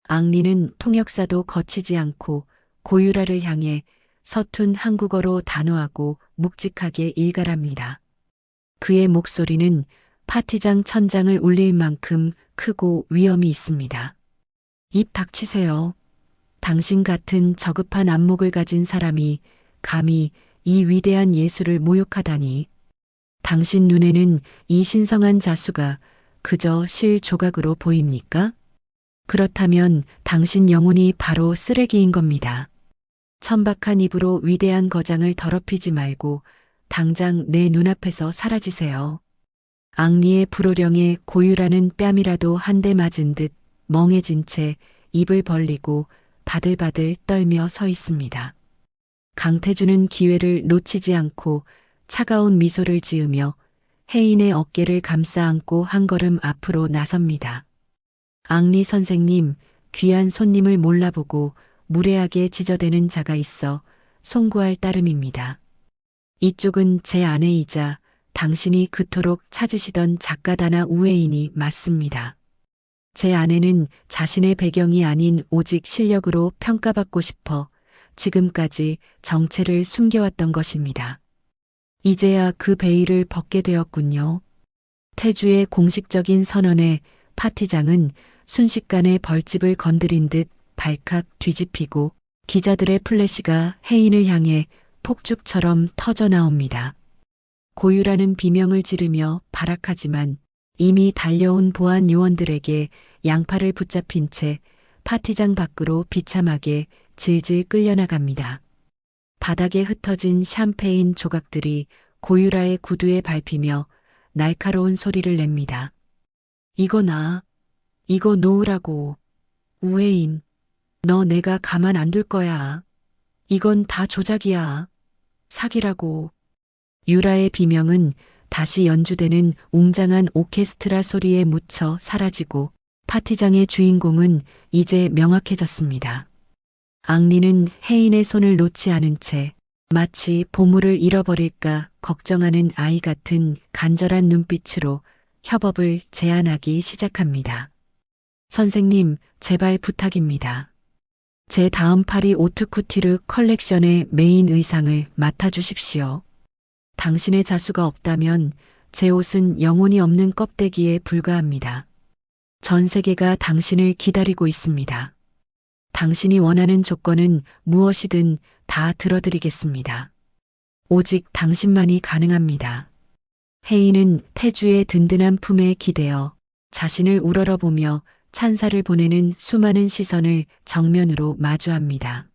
앙리는 통역사도 거치지 않고 고유라를 향해 서툰 한국어로 단호하고 묵직하게 일갈합니다. 그의 목소리는 파티장 천장을 울릴 만큼 크고 위엄이 있습니다. 입 닥치세요. 당신 같은 저급한 안목을 가진 사람이 감히 이 위대한 예술을 모욕하다니. 당신 눈에는 이 신성한 자수가 그저 실 조각으로 보입니까? 그렇다면 당신 영혼이 바로 쓰레기인 겁니다. 천박한 입으로 위대한 거장을 더럽히지 말고 당장 내 눈앞에서 사라지세요. 앙리의 불호령에 고유라는 뺨이라도 한 대 맞은 듯 멍해진 채 입을 벌리고 바들바들 떨며 서 있습니다. 강태주는 기회를 놓치지 않고 차가운 미소를 지으며 혜인의 어깨를 감싸 안고 한 걸음 앞으로 나섭니다. 앙리 선생님, 귀한 손님을 몰라보고 무례하게 지저대는 자가 있어 송구할 따름입니다. 이쪽은 제 아내이자 당신이 그토록 찾으시던 작가다나 우회인이 맞습니다. 제 아내는 자신의 배경이 아닌 오직 실력으로 평가받고 싶어 지금까지 정체를 숨겨왔던 것입니다. 이제야 그 베일을 벗게 되었군요. 태주의 공식적인 선언에 파티장은 순식간에 벌집을 건드린 듯 발칵 뒤집히고 기자들의 플래시가 혜인을 향해 폭죽처럼 터져 나옵니다. 고유라는 비명을 지르며 발악하지만 이미 달려온 보안 요원들에게 양팔을 붙잡힌 채 파티장 밖으로 비참하게 질질 끌려나갑니다. 바닥에 흩어진 샴페인 조각들이 고유라의 구두에 밟히며 날카로운 소리를 냅니다. 이거 나, 이거 놓으라고. 우회인, 너 내가 가만 안 둘 거야. 이건 다 조작이야. 사기라고. 유라의 비명은 다시 연주되는 웅장한 오케스트라 소리에 묻혀 사라지고 파티장의 주인공은 이제 명확해졌습니다. 앙리는 혜인의 손을 놓지 않은 채 마치 보물을 잃어버릴까 걱정하는 아이 같은 간절한 눈빛으로 협업을 제안하기 시작합니다. 선생님, 제발 부탁입니다. 제 다음 파리 오트쿠티르 컬렉션의 메인 의상을 맡아주십시오. 당신의 자수가 없다면 제 옷은 영혼이 없는 껍데기에 불과합니다. 전 세계가 당신을 기다리고 있습니다. 당신이 원하는 조건은 무엇이든 다 들어드리겠습니다. 오직 당신만이 가능합니다. 혜인은 태주의 든든한 품에 기대어 자신을 우러러보며 찬사를 보내는 수많은 시선을 정면으로 마주합니다.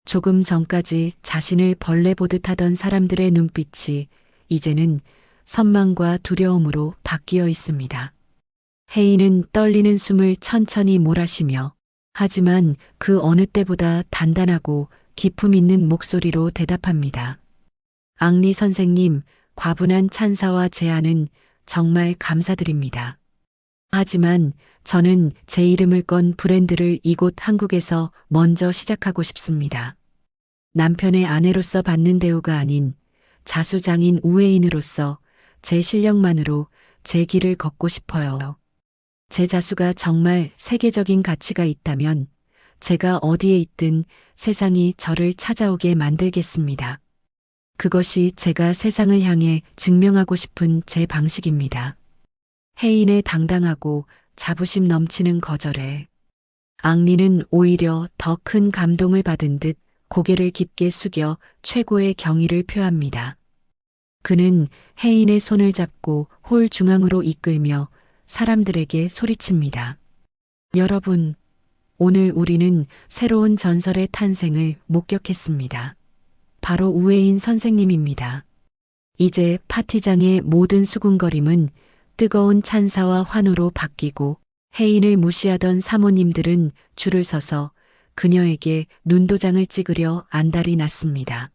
조금 전까지 자신을 벌레 보듯 하던 사람들의 눈빛이 이제는 선망과 두려움으로 바뀌어 있습니다. 혜인은 떨리는 숨을 천천히 몰아쉬며 하지만 그 어느 때보다 단단하고 기품 있는 목소리로 대답합니다. 앙리 선생님, 과분한 찬사와 제안은 정말 감사드립니다. 하지만 저는 제 이름을 건 브랜드를 이곳 한국에서 먼저 시작하고 싶습니다. 남편의 아내로서 받는 대우가 아닌 자수장인 우회인으로서 제 실력만으로 제 길을 걷고 싶어요. 제 자수가 정말 세계적인 가치가 있다면 제가 어디에 있든 세상이 저를 찾아오게 만들겠습니다. 그것이 제가 세상을 향해 증명하고 싶은 제 방식입니다. 혜인의 당당하고 자부심 넘치는 거절에 앙리는 오히려 더 큰 감동을 받은 듯 고개를 깊게 숙여 최고의 경의를 표합니다. 그는 혜인의 손을 잡고 홀 중앙으로 이끌며 사람들에게 소리칩니다. 여러분, 오늘 우리는 새로운 전설의 탄생을 목격했습니다. 바로 우회인 선생님입니다. 이제 파티장의 모든 수군거림은 뜨거운 찬사와 환호로 바뀌고 혜인을 무시하던 사모님들은 줄을 서서 그녀에게 눈도장을 찍으려 안달이 났습니다.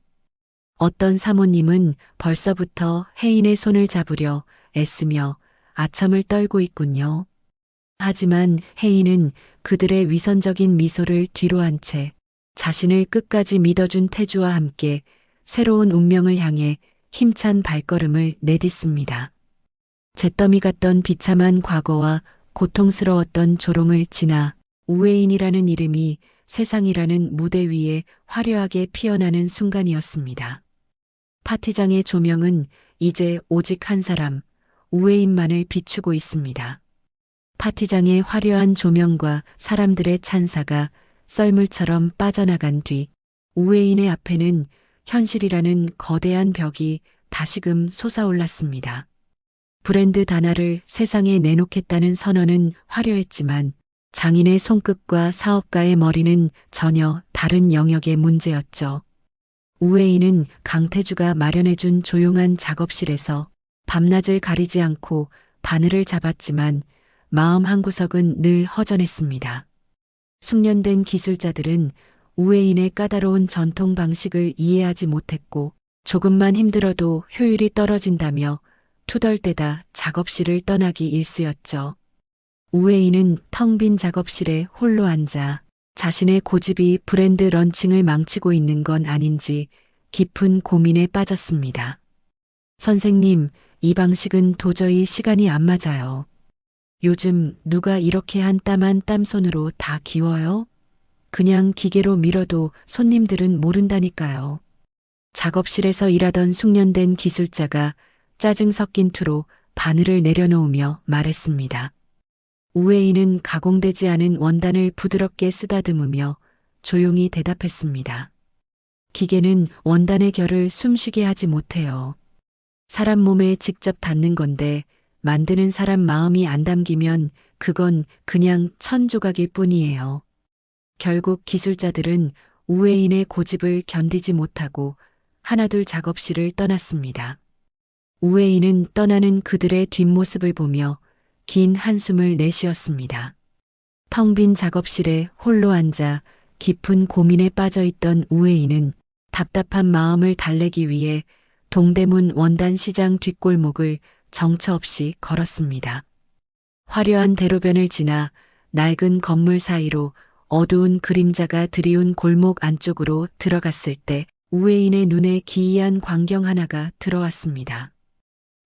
어떤 사모님은 벌써부터 혜인의 손을 잡으려 애쓰며 아첨을 떨고 있군요. 하지만 혜인은 그들의 위선적인 미소를 뒤로 한 채 자신을 끝까지 믿어준 태주와 함께 새로운 운명을 향해 힘찬 발걸음을 내딛습니다. 잿더미 같던 비참한 과거와 고통스러웠던 조롱을 지나 우회인이라는 이름이 세상이라는 무대 위에 화려하게 피어나는 순간이었습니다. 파티장의 조명은 이제 오직 한 사람, 우회인만을 비추고 있습니다. 파티장의 화려한 조명과 사람들의 찬사가 썰물처럼 빠져나간 뒤 우회인의 앞에는 현실이라는 거대한 벽이 다시금 솟아올랐습니다. 브랜드 단화를 세상에 내놓겠다는 선언은 화려했지만 장인의 손끝과 사업가의 머리는 전혀 다른 영역의 문제였죠. 우회인은 강태주가 마련해준 조용한 작업실에서 밤낮을 가리지 않고 바늘을 잡았지만 마음 한구석은 늘 허전했습니다. 숙련된 기술자들은 우회인의 까다로운 전통 방식을 이해하지 못했고 조금만 힘들어도 효율이 떨어진다며 투덜대다 작업실을 떠나기 일쑤였죠. 우회인은 텅 빈 작업실에 홀로 앉아 자신의 고집이 브랜드 런칭을 망치고 있는 건 아닌지 깊은 고민에 빠졌습니다. 선생님, 이 방식은 도저히 시간이 안 맞아요. 요즘 누가 이렇게 한 땀 한 땀 손으로 다 기워요? 그냥 기계로 밀어도 손님들은 모른다니까요. 작업실에서 일하던 숙련된 기술자가 짜증 섞인 투로 바늘을 내려놓으며 말했습니다. 우회인은 가공되지 않은 원단을 부드럽게 쓰다듬으며 조용히 대답했습니다. 기계는 원단의 결을 숨쉬게 하지 못해요. 사람 몸에 직접 닿는 건데 만드는 사람 마음이 안 담기면 그건 그냥 천조각일 뿐이에요. 결국 기술자들은 우회인의 고집을 견디지 못하고 하나둘 작업실을 떠났습니다. 우회인은 떠나는 그들의 뒷모습을 보며 긴 한숨을 내쉬었습니다. 텅 빈 작업실에 홀로 앉아 깊은 고민에 빠져있던 우회인은 답답한 마음을 달래기 위해 동대문 원단 시장 뒷골목을 정처 없이 걸었습니다. 화려한 대로변을 지나 낡은 건물 사이로 어두운 그림자가 드리운 골목 안쪽으로 들어갔을 때 우회인의 눈에 기이한 광경 하나가 들어왔습니다.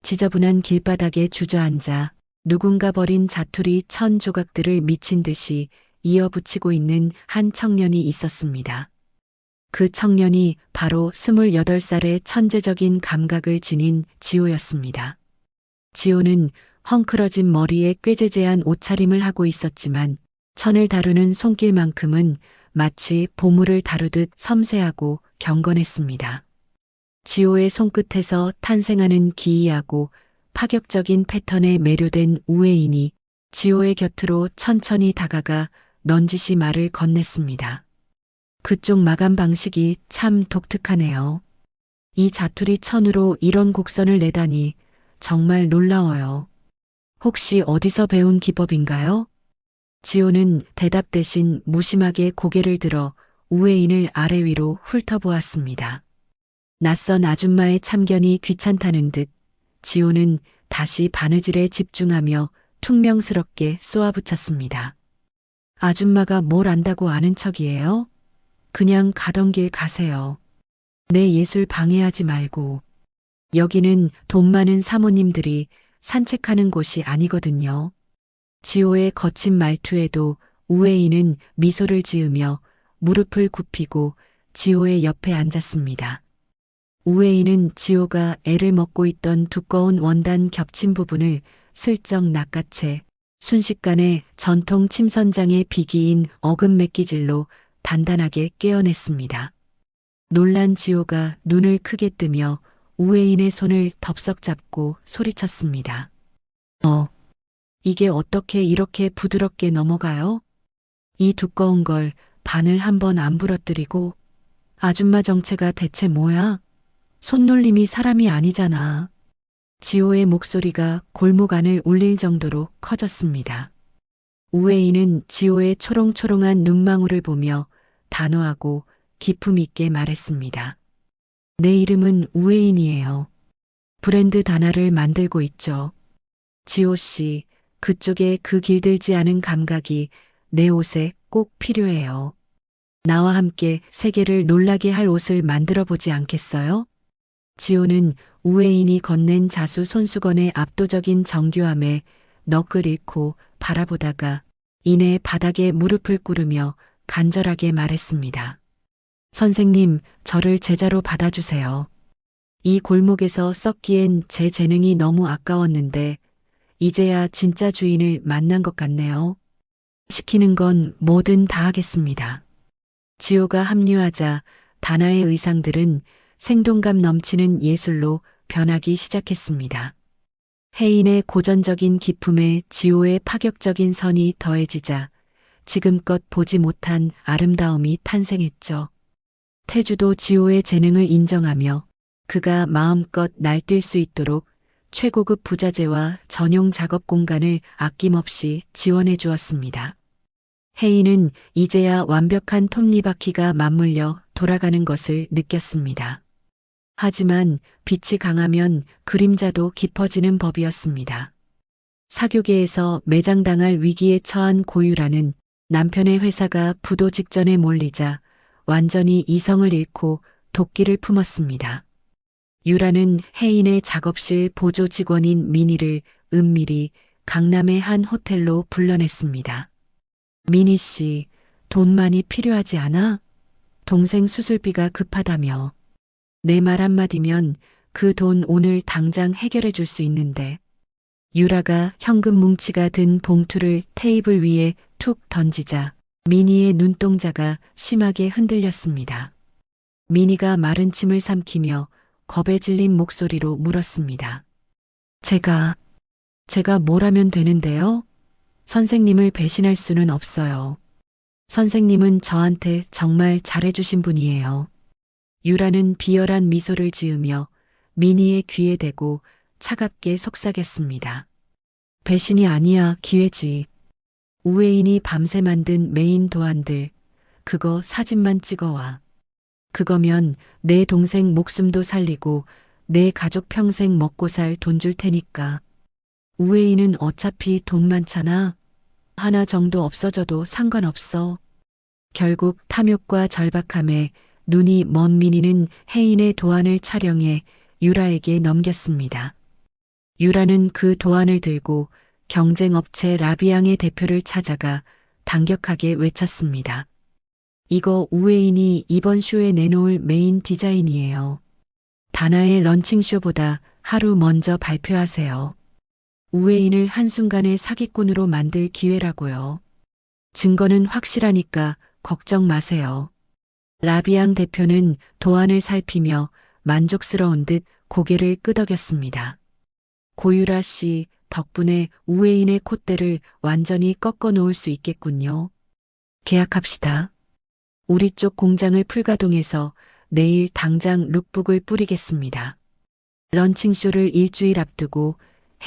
지저분한 길바닥에 주저앉아 누군가 버린 자투리 천 조각들을 미친 듯이 이어붙이고 있는 한 청년이 있었습니다. 그 청년이 바로 28살의 천재적인 감각을 지닌 지호였습니다. 지호는 헝클어진 머리에 꾀재재한 옷차림을 하고 있었지만 천을 다루는 손길만큼은 마치 보물을 다루듯 섬세하고 경건했습니다. 지호의 손끝에서 탄생하는 기이하고 파격적인 패턴에 매료된 우회인이 지호의 곁으로 천천히 다가가 넌지시 말을 건넸습니다. 그쪽 마감 방식이 참 독특하네요. 이 자투리 천으로 이런 곡선을 내다니 정말 놀라워요. 혹시 어디서 배운 기법인가요? 지호는 대답 대신 무심하게 고개를 들어 우회인을 아래 위로 훑어보았습니다. 낯선 아줌마의 참견이 귀찮다는 듯 지호는 다시 바느질에 집중하며 퉁명스럽게 쏘아붙였습니다. 아줌마가 뭘 안다고 아는 척이에요? 그냥 가던 길 가세요. 내 예술 방해하지 말고. 여기는 돈 많은 사모님들이 산책하는 곳이 아니거든요. 지호의 거친 말투에도 우회인은 미소를 지으며 무릎을 굽히고 지호의 옆에 앉았습니다. 우회인은 지호가 애를 먹고 있던 두꺼운 원단 겹친 부분을 슬쩍 낚아채 순식간에 전통 침선장의 비기인 어금 맥기질로 단단하게 꿰어냈습니다. 놀란 지호가 눈을 크게 뜨며 우회인의 손을 덥석 잡고 소리쳤습니다. 이게 어떻게 이렇게 부드럽게 넘어가요? 이 두꺼운 걸 바늘 한 번 안 부러뜨리고 아줌마 정체가 대체 뭐야? 손놀림이 사람이 아니잖아. 지호의 목소리가 골목 안을 울릴 정도로 커졌습니다. 우회인은 지호의 초롱초롱한 눈망울을 보며 단호하고 기품 있게 말했습니다. 내 이름은 우혜인이에요. 브랜드 단화를 만들고 있죠. 지호 씨, 그쪽에 그 길들지 않은 감각이 내 옷에 꼭 필요해요. 나와 함께 세계를 놀라게 할 옷을 만들어 보지 않겠어요? 지호는 우혜인이 건넨 자수 손수건의 압도적인 정교함에 넋을 잃고 바라보다가 이내 바닥에 무릎을 꿇으며 간절하게 말했습니다. 선생님, 저를 제자로 받아주세요. 이 골목에서 썩기엔 제 재능이 너무 아까웠는데 이제야 진짜 주인을 만난 것 같네요. 시키는 건 뭐든 다 하겠습니다. 지호가 합류하자 다나의 의상들은 생동감 넘치는 예술로 변하기 시작했습니다. 혜인의 고전적인 기품에 지호의 파격적인 선이 더해지자 지금껏 보지 못한 아름다움이 탄생했죠. 태주도 지호의 재능을 인정하며 그가 마음껏 날뛸 수 있도록 최고급 부자재와 전용 작업 공간을 아낌없이 지원해 주었습니다. 혜인은 이제야 완벽한 톱니바퀴가 맞물려 돌아가는 것을 느꼈습니다. 하지만 빛이 강하면 그림자도 깊어지는 법이었습니다. 사교계에서 매장당할 위기에 처한 고유라는 남편의 회사가 부도 직전에 몰리자 완전히 이성을 잃고 도끼를 품었습니다. 유라는 혜인의 작업실 보조 직원인 미니를 은밀히 강남의 한 호텔로 불러냈습니다. 미니 씨, 돈 많이 필요하지 않아? 동생 수술비가 급하다며. 내 말 한마디면 그 돈 오늘 당장 해결해 줄 수 있는데. 유라가 현금 뭉치가 든 봉투를 테이블 위에 툭 던지자 미니의 눈동자가 심하게 흔들렸습니다. 미니가 마른 침을 삼키며 겁에 질린 목소리로 물었습니다. 제가 뭘 하면 되는데요? 선생님을 배신할 수는 없어요. 선생님은 저한테 정말 잘해주신 분이에요. 유라는 비열한 미소를 지으며 미니의 귀에 대고 차갑게 속삭였습니다. 배신이 아니야, 기회지. 우혜인이 밤새 만든 메인 도안들, 그거 사진만 찍어와. 그거면 내 동생 목숨도 살리고 내 가족 평생 먹고 살 돈 줄 테니까. 우혜인은 어차피 돈 많잖아. 하나 정도 없어져도 상관없어. 결국 탐욕과 절박함에 눈이 먼 미니는 혜인의 도안을 촬영해 유라에게 넘겼습니다. 유라는 그 도안을 들고 경쟁업체 라비앙의 대표를 찾아가 당격하게 외쳤습니다. 이거 우혜인이 이번 쇼에 내놓을 메인 디자인이에요. 다나의 런칭쇼보다 하루 먼저 발표하세요. 우혜인을 한순간에 사기꾼으로 만들 기회라고요. 증거는 확실하니까 걱정 마세요. 라비앙 대표는 도안을 살피며 만족스러운 듯 고개를 끄덕였습니다. 고유라 씨 덕분에 우혜인의 콧대를 완전히 꺾어 놓을 수 있겠군요. 계약합시다. 우리 쪽 공장을 풀가동해서 내일 당장 룩북을 뿌리겠습니다. 런칭쇼를 일주일 앞두고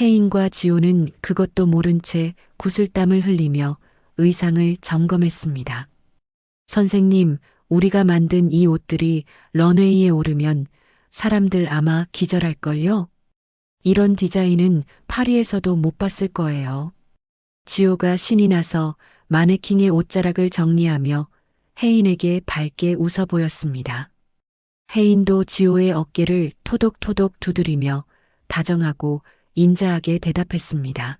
혜인과 지호는 그것도 모른 채 구슬땀을 흘리며 의상을 점검했습니다. 선생님, 우리가 만든 이 옷들이 런웨이에 오르면 사람들 아마 기절할걸요? 이런 디자인은 파리에서도 못 봤을 거예요. 지호가 신이 나서 마네킹의 옷자락을 정리하며 혜인에게 밝게 웃어 보였습니다. 혜인도 지호의 어깨를 토독토독 두드리며 다정하고 인자하게 대답했습니다.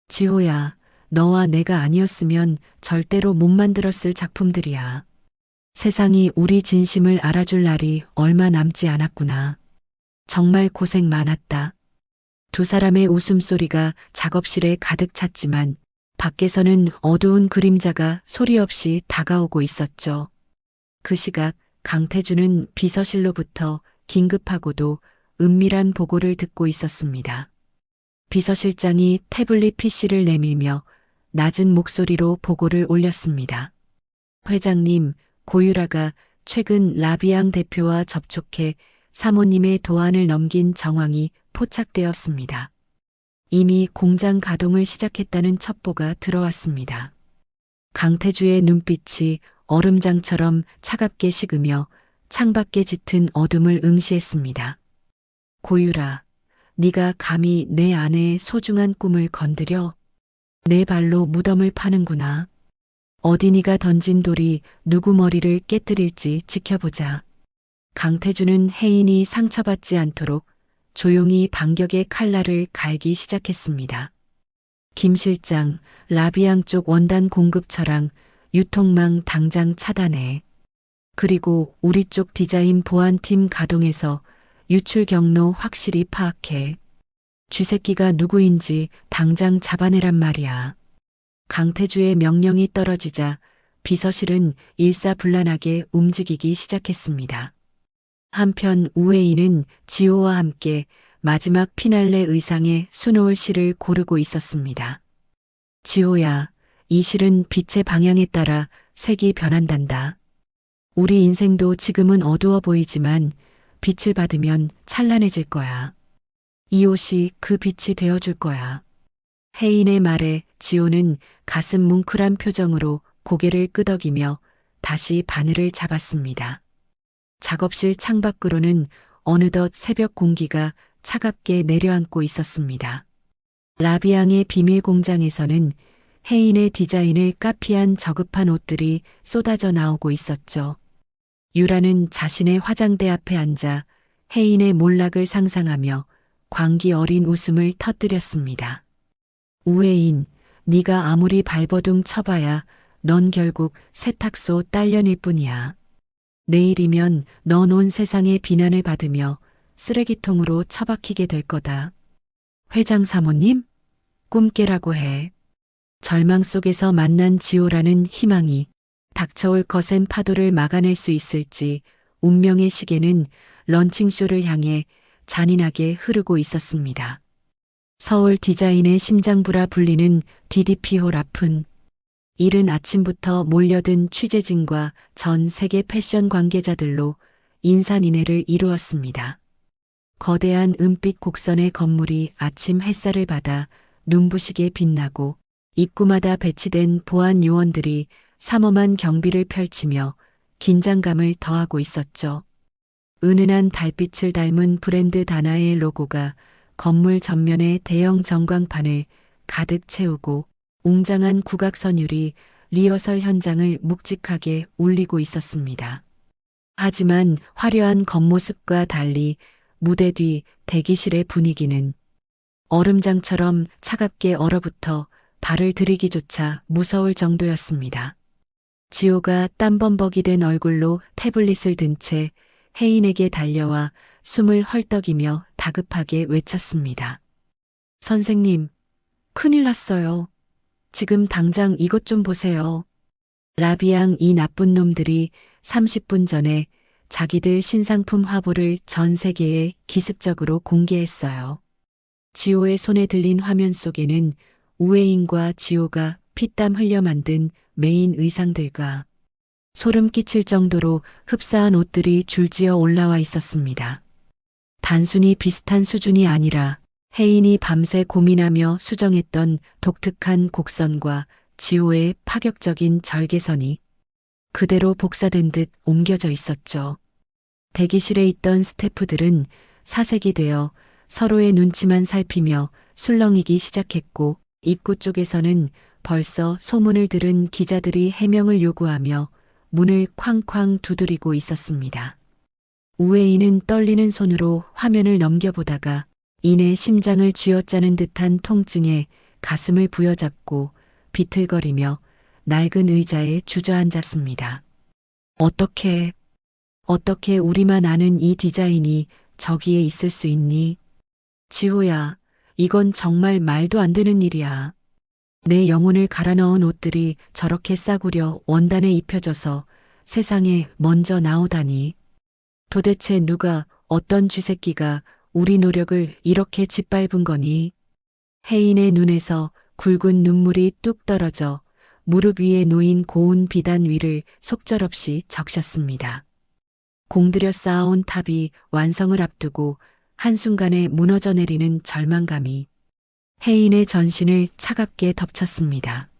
지호야, 너와 내가 아니었으면 절대로 못 만들었을 작품들이야. 세상이 우리 진심을 알아줄 날이 얼마 남지 않았구나. 정말 고생 많았다. 두 사람의 웃음소리가 작업실에 가득 찼지만 밖에서는 어두운 그림자가 소리 없이 다가오고 있었죠. 그 시각 강태주는 비서실로부터 긴급하고도 은밀한 보고를 듣고 있었습니다. 비서실장이 태블릿 PC를 내밀며 낮은 목소리로 보고를 올렸습니다. 회장님, 고유라가 최근 라비앙 대표와 접촉해 사모님의 도안을 넘긴 정황이 포착되었습니다. 이미 공장 가동을 시작했다는 첩보가 들어왔습니다. 강태주의 눈빛이 얼음장처럼 차갑게 식으며 창밖에 짙은 어둠을 응시했습니다. 고유라, 네가 감히 내 아내의 소중한 꿈을 건드려? 내 발로 무덤을 파는구나. 어디 네가 던진 돌이 누구 머리를 깨뜨릴지 지켜보자. 강태주는 혜인이 상처받지 않도록 조용히 반격의 칼날을 갈기 시작했습니다. 김 실장, 라비앙 쪽 원단 공급 처랑 유통망 당장 차단해. 그리고 우리 쪽 디자인 보안팀 가동해서 유출 경로 확실히 파악해. 쥐새끼가 누구인지 당장 잡아내란 말이야. 강태주의 명령이 떨어지자 비서실은 일사불란하게 움직이기 시작했습니다. 한편 우회인은 지호와 함께 마지막 피날레 의상의 수놓을 실을 고르고 있었습니다. 지호야, 이 실은 빛의 방향에 따라 색이 변한단다. 우리 인생도 지금은 어두워 보이지만 빛을 받으면 찬란해질 거야. 이 옷이 그 빛이 되어줄 거야. 혜인의 말에 지호는 가슴 뭉클한 표정으로 고개를 끄덕이며 다시 바늘을 잡았습니다. 작업실 창밖으로는 어느덧 새벽 공기가 차갑게 내려앉고 있었습니다. 라비앙의 비밀 공장에서는 혜인의 디자인을 카피한 저급한 옷들이 쏟아져 나오고 있었죠. 유라는 자신의 화장대 앞에 앉아 혜인의 몰락을 상상하며 광기 어린 웃음을 터뜨렸습니다. 우혜인, 네가 아무리 발버둥 쳐봐야 넌 결국 세탁소 딸년일 뿐이야. 내일이면 넌 온 세상의 비난을 받으며 쓰레기통으로 처박히게 될 거다. 회장 사모님? 꿈깨라고 해. 절망 속에서 만난 지호라는 희망이 닥쳐올 거센 파도를 막아낼 수 있을지 운명의 시계는 런칭쇼를 향해 잔인하게 흐르고 있었습니다. 서울 디자인의 심장부라 불리는 DDP홀 앞은 이른 아침부터 몰려든 취재진과 전 세계 패션 관계자들로 인산인해를 이루었습니다. 거대한 은빛 곡선의 건물이 아침 햇살을 받아 눈부시게 빛나고 입구마다 배치된 보안 요원들이 삼엄한 경비를 펼치며 긴장감을 더하고 있었죠. 은은한 달빛을 닮은 브랜드 다나의 로고가 건물 전면의 대형 전광판을 가득 채우고 웅장한 국악선율이 리허설 현장을 묵직하게 울리고 있었습니다. 하지만 화려한 겉모습과 달리 무대 뒤 대기실의 분위기는 얼음장처럼 차갑게 얼어붙어 발을 들이기조차 무서울 정도였습니다. 지호가 땀범벅이 된 얼굴로 태블릿을 든 채 혜인에게 달려와 숨을 헐떡이며 다급하게 외쳤습니다. 선생님, 큰일 났어요. 지금 당장 이것 좀 보세요. 라비앙 이 나쁜 놈들이 30분 전에 자기들 신상품 화보를 전 세계에 기습적으로 공개했어요. 지호의 손에 들린 화면 속에는 우혜인과 지호가 피땀 흘려 만든 메인 의상들과 소름 끼칠 정도로 흡사한 옷들이 줄지어 올라와 있었습니다. 단순히 비슷한 수준이 아니라 혜인이 밤새 고민하며 수정했던 독특한 곡선과 지호의 파격적인 절개선이 그대로 복사된 듯 옮겨져 있었죠. 대기실에 있던 스태프들은 사색이 되어 서로의 눈치만 살피며 술렁이기 시작했고 입구 쪽에서는 벌써 소문을 들은 기자들이 해명을 요구하며 문을 쾅쾅 두드리고 있었습니다. 우혜인은 떨리는 손으로 화면을 넘겨보다가 이내 심장을 쥐어짜는 듯한 통증에 가슴을 부여잡고 비틀거리며 낡은 의자에 주저앉았습니다. 어떻게 우리만 아는 이 디자인이 저기에 있을 수 있니? 지호야, 이건 정말 말도 안 되는 일이야. 내 영혼을 갈아 넣은 옷들이 저렇게 싸구려 원단에 입혀져서 세상에 먼저 나오다니. 도대체 누가, 어떤 쥐새끼가 우리 노력을 이렇게 짓밟은 거니? 혜인의 눈에서 굵은 눈물이 뚝 떨어져 무릎 위에 놓인 고운 비단 위를 속절없이 적셨습니다. 공들여 쌓아온 탑이 완성을 앞두고 한순간에 무너져 내리는 절망감이 혜인의 전신을 차갑게 덮쳤습니다.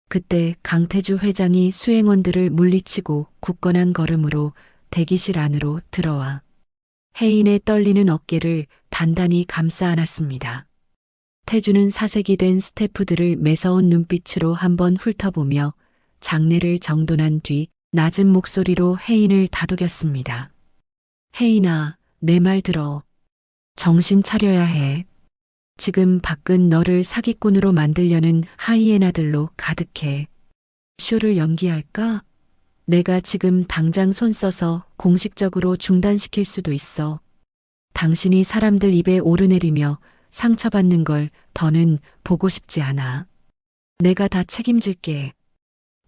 그때 강태주 회장이 수행원들을 물리치고 굳건한 걸음으로 대기실 안으로 들어와 혜인의 떨리는 어깨를 단단히 감싸 안았습니다. 태주는 사색이 된 스태프들을 매서운 눈빛으로 한번 훑어보며 장례를 정돈한 뒤 낮은 목소리로 혜인을 다독였습니다. 혜인아, 내 말 들어. 정신 차려야 해. 지금 밖은 너를 사기꾼으로 만들려는 하이에나들로 가득해. 쇼를 연기할까? 내가 지금 당장 손 써서 공식적으로 중단시킬 수도 있어. 당신이 사람들 입에 오르내리며 상처받는 걸 더는 보고 싶지 않아. 내가 다 책임질게.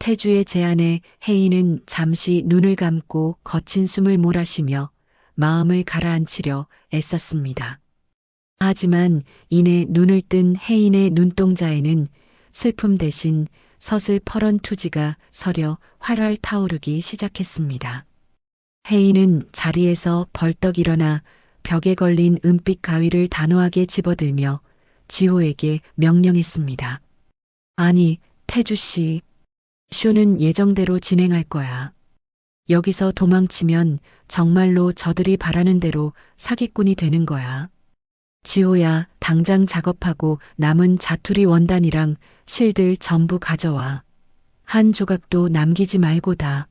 태주의 제안에 혜인은 잠시 눈을 감고 거친 숨을 몰아쉬며 마음을 가라앉히려 애썼습니다. 하지만 이내 눈을 뜬 혜인의 눈동자에는 슬픔 대신 서슬퍼런 투지가 서려 활활 타오르기 시작했습니다. 혜인은 자리에서 벌떡 일어나 벽에 걸린 은빛 가위를 단호하게 집어들며 지호에게 명령했습니다. 아니, 태주 씨. 쇼는 예정대로 진행할 거야. 여기서 도망치면 정말로 저들이 바라는 대로 사기꾼이 되는 거야. 지호야, 당장 작업하고 남은 자투리 원단이랑 실들 전부 가져와. 한 조각도 남기지 말고다.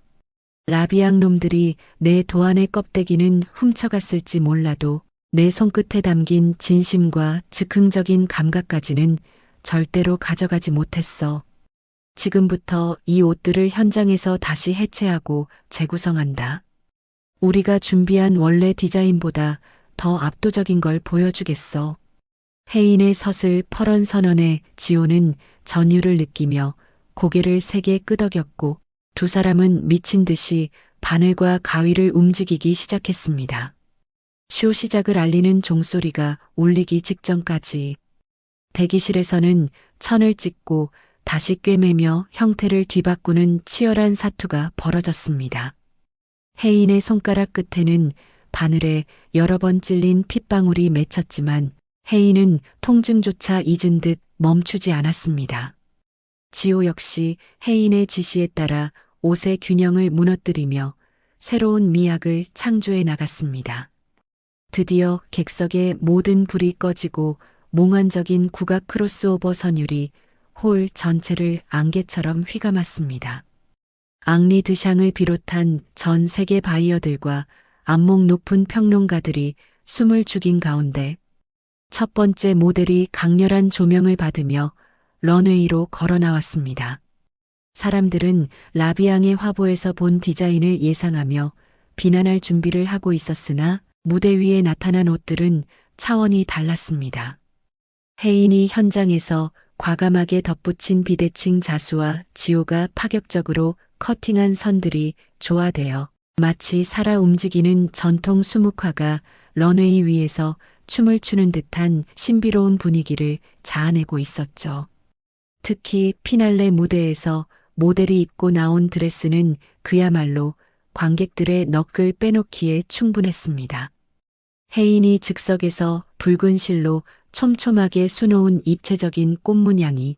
라비앙 놈들이 내 도안의 껍데기는 훔쳐갔을지 몰라도 내 손끝에 담긴 진심과 즉흥적인 감각까지는 절대로 가져가지 못했어. 지금부터 이 옷들을 현장에서 다시 해체하고 재구성한다. 우리가 준비한 원래 디자인보다 더 압도적인 걸 보여주겠어. 혜인의 서슬퍼런 선언에 지호는 전율을 느끼며 고개를 세게 끄덕였고 두 사람은 미친 듯이 바늘과 가위를 움직이기 시작했습니다. 쇼 시작을 알리는 종소리가 울리기 직전까지 대기실에서는 천을 찍고 다시 꿰매며 형태를 뒤바꾸는 치열한 사투가 벌어졌습니다. 혜인의 손가락 끝에는 바늘에 여러 번 찔린 핏방울이 맺혔지만 혜인은 통증조차 잊은 듯 멈추지 않았습니다. 지호 역시 혜인의 지시에 따라 옷의 균형을 무너뜨리며 새로운 미학을 창조해 나갔습니다. 드디어 객석의 모든 불이 꺼지고 몽환적인 국악 크로스오버 선율이 홀 전체를 안개처럼 휘감았습니다. 앙리 드샹을 비롯한 전 세계 바이어들과 안목 높은 평론가들이 숨을 죽인 가운데 첫 번째 모델이 강렬한 조명을 받으며 런웨이로 걸어 나왔습니다. 사람들은 라비앙의 화보에서 본 디자인을 예상하며 비난할 준비를 하고 있었으나 무대 위에 나타난 옷들은 차원이 달랐습니다. 혜인이 현장에서 과감하게 덧붙인 비대칭 자수와 지호가 파격적으로 커팅한 선들이 조화되어 마치 살아 움직이는 전통 수묵화가 런웨이 위에서 춤을 추는 듯한 신비로운 분위기를 자아내고 있었죠. 특히 피날레 무대에서 모델이 입고 나온 드레스는 그야말로 관객들의 너클 빼놓기에 충분했습니다. 혜인이 즉석에서 붉은 실로 촘촘하게 수놓은 입체적인 꽃문양이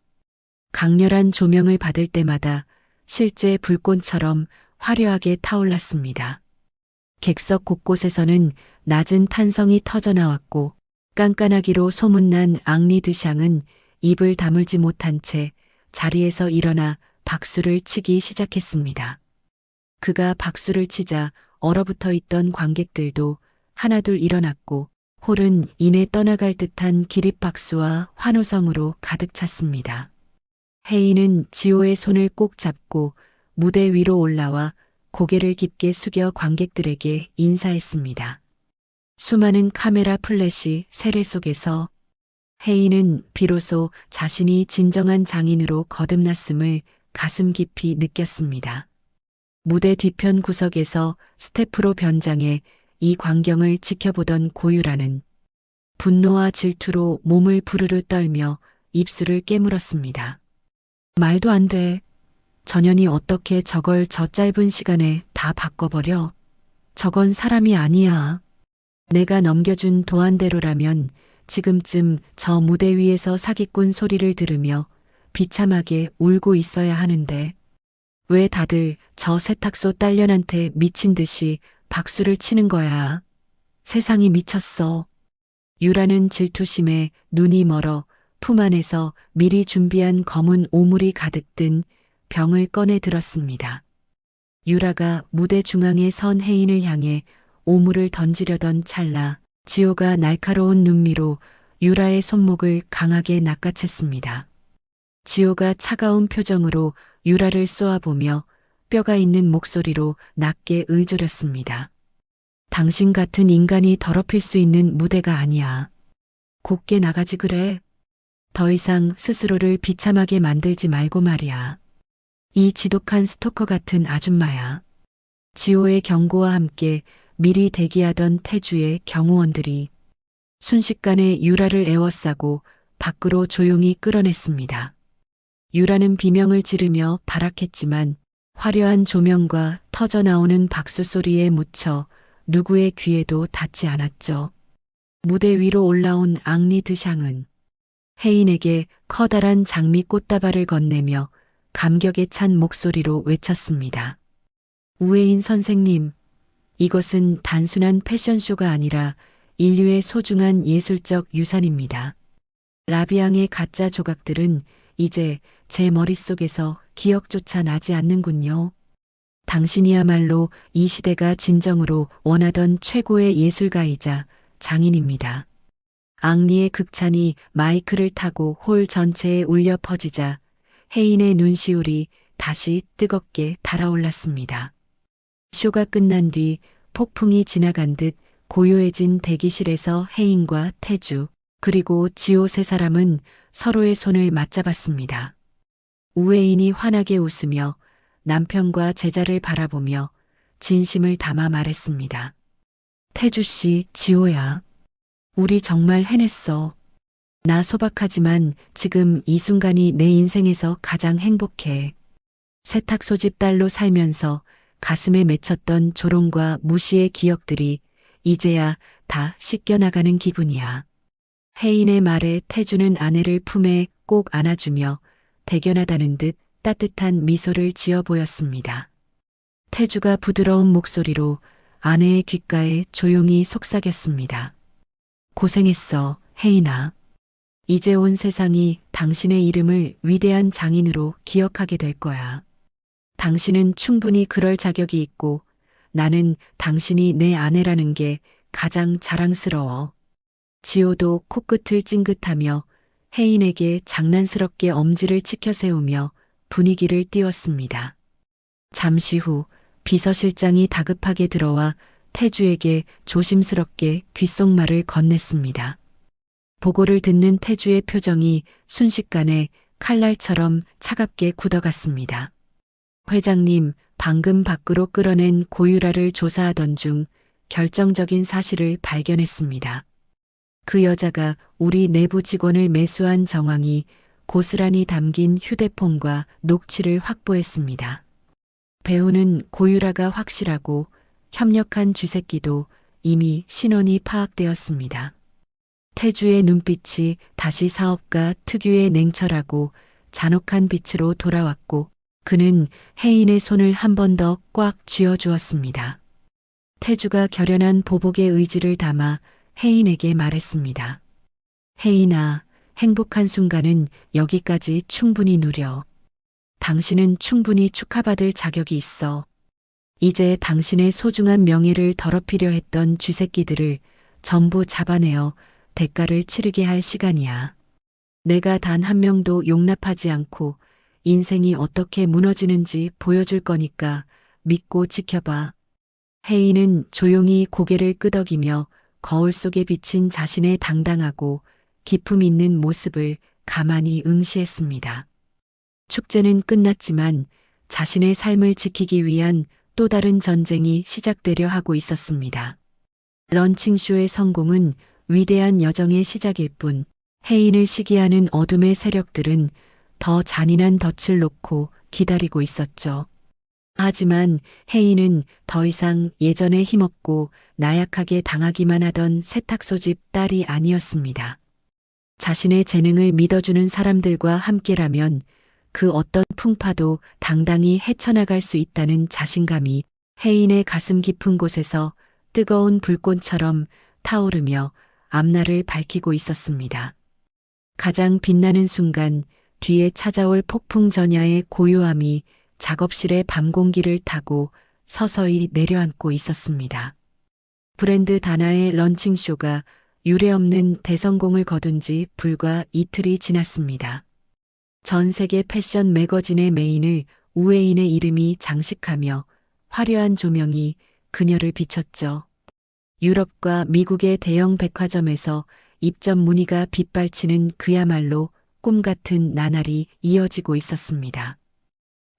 강렬한 조명을 받을 때마다 실제 불꽃처럼 화려하게 타올랐습니다. 객석 곳곳에서는 낮은 탄성이 터져나왔고 깐깐하기로 소문난 앙리 드샹은 입을 다물지 못한 채 자리에서 일어나 박수를 치기 시작했습니다. 그가 박수를 치자 얼어붙어 있던 관객들도 하나둘 일어났고 홀은 이내 떠나갈 듯한 기립박수와 환호성으로 가득 찼습니다. 혜인은 지호의 손을 꼭 잡고 무대 위로 올라와 고개를 깊게 숙여 관객들에게 인사했습니다. 수많은 카메라 플래시 세례 속에서 혜인은 비로소 자신이 진정한 장인으로 거듭났음을 가슴 깊이 느꼈습니다. 무대 뒤편 구석에서 스태프로 변장해 이 광경을 지켜보던 고유라는 분노와 질투로 몸을 부르르 떨며 입술을 깨물었습니다. 말도 안 돼. 전현이 어떻게 저걸 저 짧은 시간에 다 바꿔버려? 저건 사람이 아니야. 내가 넘겨준 도안대로라면 지금쯤 저 무대 위에서 사기꾼 소리를 들으며 비참하게 울고 있어야 하는데 왜 다들 저 세탁소 딸년한테 미친 듯이 박수를 치는 거야. 세상이 미쳤어. 유라는 질투심에 눈이 멀어 품 안에서 미리 준비한 검은 오물이 가득 든 병을 꺼내 들었습니다. 유라가 무대 중앙에 선 혜인을 향해 오물을 던지려던 찰나 지호가 날카로운 눈미로 유라의 손목을 강하게 낚아챘습니다. 지호가 차가운 표정으로 유라를 쏘아보며 뼈가 있는 목소리로 낮게 의조렸습니다. 당신 같은 인간이 더럽힐 수 있는 무대가 아니야. 곱게 나가지 그래. 더 이상 스스로를 비참하게 만들지 말고 말이야. 이 지독한 스토커 같은 아줌마야. 지호의 경고와 함께 미리 대기하던 태주의 경호원들이 순식간에 유라를 에워싸고 밖으로 조용히 끌어냈습니다. 유라는 비명을 지르며 발악했지만 화려한 조명과 터져나오는 박수 소리에 묻혀 누구의 귀에도 닿지 않았죠. 무대 위로 올라온 앙리 드샹은 혜인에게 커다란 장미 꽃다발을 건네며 감격에 찬 목소리로 외쳤습니다. 우에인 선생님, 이것은 단순한 패션쇼가 아니라 인류의 소중한 예술적 유산입니다. 라비앙의 가짜 조각들은 이제 제 머릿속에서 기억조차 나지 않는군요. 당신이야말로 이 시대가 진정으로 원하던 최고의 예술가이자 장인입니다. 앙리의 극찬이 마이크를 타고 홀 전체에 울려 퍼지자 혜인의 눈시울이 다시 뜨겁게 달아올랐습니다. 쇼가 끝난 뒤 폭풍이 지나간 듯 고요해진 대기실에서 혜인과 태주 그리고 지호 세 사람은 서로의 손을 맞잡았습니다. 우에인이 환하게 웃으며 남편과 제자를 바라보며 진심을 담아 말했습니다. 태주 씨, 지호야. 우리 정말 해냈어. 나 소박하지만 지금 이 순간이 내 인생에서 가장 행복해. 세탁 소집 딸로 살면서 가슴에 맺혔던 조롱과 무시의 기억들이 이제야 다 씻겨나가는 기분이야. 혜인의 말에 태주는 아내를 품에 꼭 안아주며 대견하다는 듯 따뜻한 미소를 지어 보였습니다. 태주가 부드러운 목소리로 아내의 귓가에 조용히 속삭였습니다. 고생했어, 혜인아. 이제 온 세상이 당신의 이름을 위대한 장인으로 기억하게 될 거야. 당신은 충분히 그럴 자격이 있고 나는 당신이 내 아내라는 게 가장 자랑스러워. 지호도 코끝을 찡긋하며 혜인에게 장난스럽게 엄지를 치켜 세우며 분위기를 띄웠습니다. 잠시 후 비서실장이 다급하게 들어와 태주에게 조심스럽게 귓속말을 건넸습니다. 보고를 듣는 태주의 표정이 순식간에 칼날처럼 차갑게 굳어갔습니다. 회장님, 방금 밖으로 끌어낸 고유라를 조사하던 중 결정적인 사실을 발견했습니다. 그 여자가 우리 내부 직원을 매수한 정황이 고스란히 담긴 휴대폰과 녹취를 확보했습니다. 배우는 고유라가 확실하고 협력한 쥐새끼도 이미 신원이 파악되었습니다. 태주의 눈빛이 다시 사업가 특유의 냉철하고 잔혹한 빛으로 돌아왔고 그는 혜인의 손을 한 번 더 꽉 쥐어주었습니다. 태주가 결연한 보복의 의지를 담아 혜인에게 말했습니다. 혜인아, 행복한 순간은 여기까지 충분히 누려. 당신은 충분히 축하받을 자격이 있어. 이제 당신의 소중한 명예를 더럽히려 했던 쥐새끼들을 전부 잡아내어 대가를 치르게 할 시간이야. 내가 단 한 명도 용납하지 않고 인생이 어떻게 무너지는지 보여줄 거니까 믿고 지켜봐. 혜인은 조용히 고개를 끄덕이며 거울 속에 비친 자신의 당당하고 기품 있는 모습을 가만히 응시했습니다. 축제는 끝났지만 자신의 삶을 지키기 위한 또 다른 전쟁이 시작되려 하고 있었습니다. 런칭쇼의 성공은 위대한 여정의 시작일 뿐 혜인을 시기하는 어둠의 세력들은 더 잔인한 덫을 놓고 기다리고 있었죠. 하지만 혜인은 더 이상 예전에 힘없고 나약하게 당하기만 하던 세탁소집 딸이 아니었습니다. 자신의 재능을 믿어주는 사람들과 함께라면 그 어떤 풍파도 당당히 헤쳐나갈 수 있다는 자신감이 혜인의 가슴 깊은 곳에서 뜨거운 불꽃처럼 타오르며 앞날을 밝히고 있었습니다. 가장 빛나는 순간 뒤에 찾아올 폭풍 전야의 고요함이 작업실의 밤 공기를 타고 서서히 내려앉고 있었습니다. 브랜드 다나의 런칭쇼가 유례없는 대성공을 거둔 지 불과 이틀이 지났습니다. 전 세계 패션 매거진의 메인을 우웨인의 이름이 장식하며 화려한 조명이 그녀를 비췄죠. 유럽과 미국의 대형 백화점에서 입점 문의가 빗발치는 그야말로 꿈같은 나날이 이어지고 있었습니다.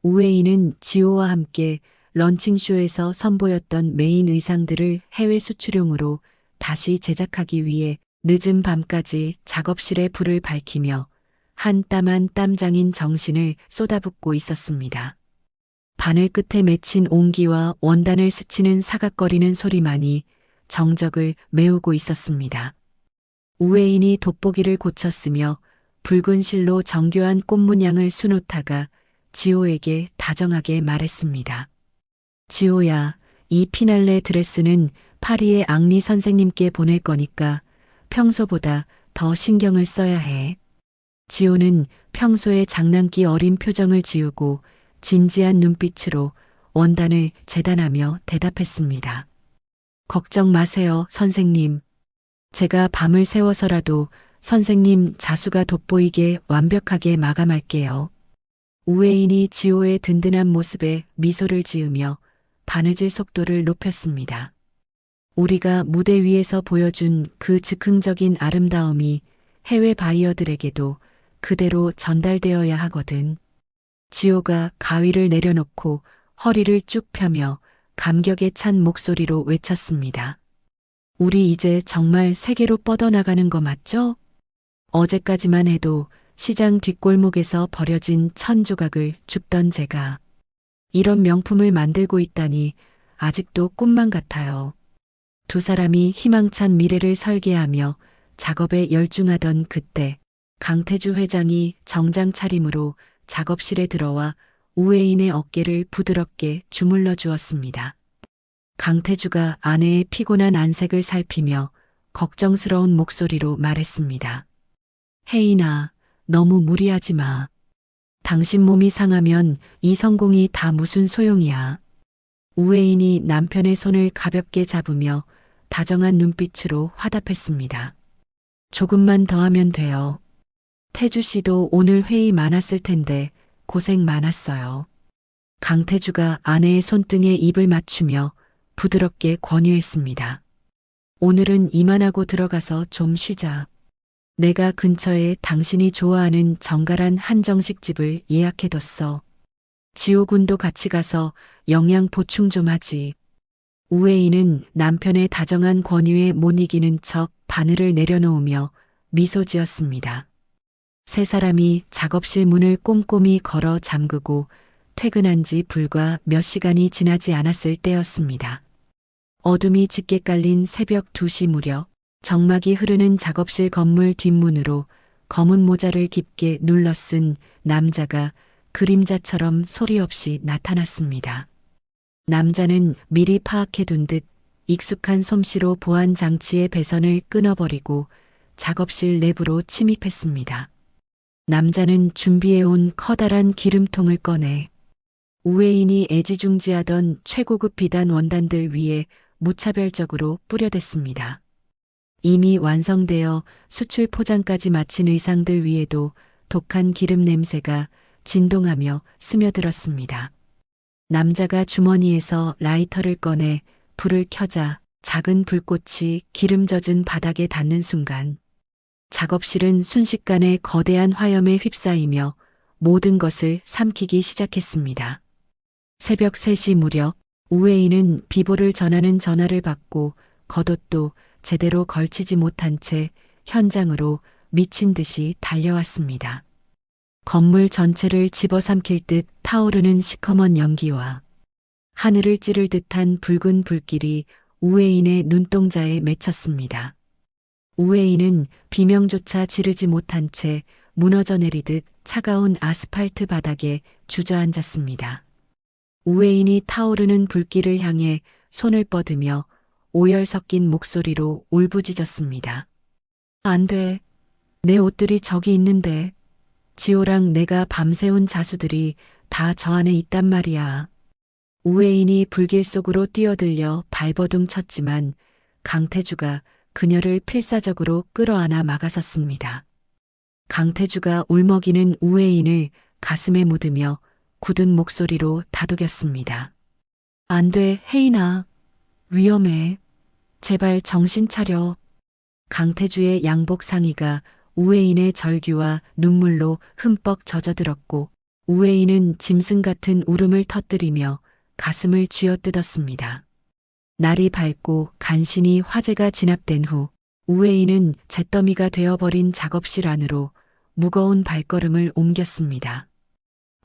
우웨인은 지오와 함께 런칭쇼에서 선보였던 메인 의상들을 해외 수출용으로 다시 제작하기 위해 늦은 밤까지 작업실에 불을 밝히며 한 땀 한 땀장인 정신을 쏟아붓고 있었습니다. 바늘 끝에 맺힌 옹기와 원단을 스치는 사각거리는 소리만이 정적을 메우고 있었습니다. 우웨인이 돋보기를 고쳤으며 붉은 실로 정교한 꽃문양을 수놓다가 지호에게 다정하게 말했습니다. 지호야, 이 피날레 드레스는 파리의 앙리 선생님께 보낼 거니까 평소보다 더 신경을 써야 해. 지호는 평소에 장난기 어린 표정을 지우고 진지한 눈빛으로 원단을 재단하며 대답했습니다. 걱정 마세요, 선생님. 제가 밤을 새워서라도 선생님 자수가 돋보이게 완벽하게 마감할게요. 우웨인이 지호의 든든한 모습에 미소를 지으며 바느질 속도를 높였습니다. 우리가 무대 위에서 보여준 그 즉흥적인 아름다움이 해외 바이어들에게도 그대로 전달되어야 하거든. 지호가 가위를 내려놓고 허리를 쭉 펴며 감격에 찬 목소리로 외쳤습니다. 우리 이제 정말 세계로 뻗어나가는 거 맞죠? 어제까지만 해도 시장 뒷골목에서 버려진 1000조각을 줍던 제가 이런 명품을 만들고 있다니 아직도 꿈만 같아요. 두 사람이 희망찬 미래를 설계하며 작업에 열중하던 그때 강태주 회장이 정장 차림으로 작업실에 들어와 우웨인의 어깨를 부드럽게 주물러 주었습니다. 강태주가 아내의 피곤한 안색을 살피며 걱정스러운 목소리로 말했습니다. 혜인아, 너무 무리하지 마. 당신 몸이 상하면 이 성공이 다 무슨 소용이야. 우웨인이 남편의 손을 가볍게 잡으며 다정한 눈빛으로 화답했습니다. 조금만 더 하면 돼요. 태주 씨도 오늘 회의 많았을 텐데 고생 많았어요. 강태주가 아내의 손등에 입을 맞추며 부드럽게 권유했습니다. 오늘은 이만하고 들어가서 좀 쉬자. 내가 근처에 당신이 좋아하는 정갈한 한정식 집을 예약해뒀어. 지호군도 같이 가서 영양 보충 좀 하지. 우웨이는 남편의 다정한 권유에 못 이기는 척 바늘을 내려놓으며 미소 지었습니다. 세 사람이 작업실 문을 꼼꼼히 걸어 잠그고 퇴근한 지 불과 몇 시간이 지나지 않았을 때였습니다. 어둠이 짙게 깔린 새벽 2시 무렵 정막이 흐르는 작업실 건물 뒷문으로 검은 모자를 깊게 눌러 쓴 남자가 그림자처럼 소리 없이 나타났습니다. 남자는 미리 파악해둔 듯 익숙한 솜씨로 보안 장치의 배선을 끊어버리고 작업실 내부로 침입했습니다. 남자는 준비해온 커다란 기름통을 꺼내 우웨인이 애지중지하던 최고급 비단 원단들 위에 무차별적으로 뿌려댔습니다. 이미 완성되어 수출 포장까지 마친 의상들 위에도 독한 기름 냄새가 진동하며 스며들었습니다. 남자가 주머니에서 라이터를 꺼내 불을 켜자 작은 불꽃이 기름 젖은 바닥에 닿는 순간 작업실은 순식간에 거대한 화염에 휩싸이며 모든 것을 삼키기 시작했습니다. 새벽 3시 무렵 우웨이는 비보를 전하는 전화를 받고 겉옷도 제대로 걸치지 못한 채 현장으로 미친 듯이 달려왔습니다. 건물 전체를 집어삼킬 듯 타오르는 시커먼 연기와 하늘을 찌를 듯한 붉은 불길이 우웨인의 눈동자에 맺혔습니다. 우웨인은 비명조차 지르지 못한 채 무너져 내리듯 차가운 아스팔트 바닥에 주저앉았습니다. 우회인이 타오르는 불길을 향해 손을 뻗으며 오열 섞인 목소리로 울부짖었습니다. 안 돼. 내 옷들이 저기 있는데. 지호랑 내가 밤새운 자수들이 다 저 안에 있단 말이야. 우회인이 불길 속으로 뛰어들려 발버둥 쳤지만 강태주가 그녀를 필사적으로 끌어안아 막아섰습니다. 강태주가 울먹이는 우회인을 가슴에 묻으며 굳은 목소리로 다독였습니다. 안 돼, 혜인아. 위험해. 제발 정신 차려. 강태주의 양복 상의가 우회인의 절규와 눈물로 흠뻑 젖어들었고 우회인은 짐승 같은 울음을 터뜨리며 가슴을 쥐어뜯었습니다. 날이 밝고 간신히 화재가 진압된 후 우회인은 잿더미가 되어버린 작업실 안으로 무거운 발걸음을 옮겼습니다.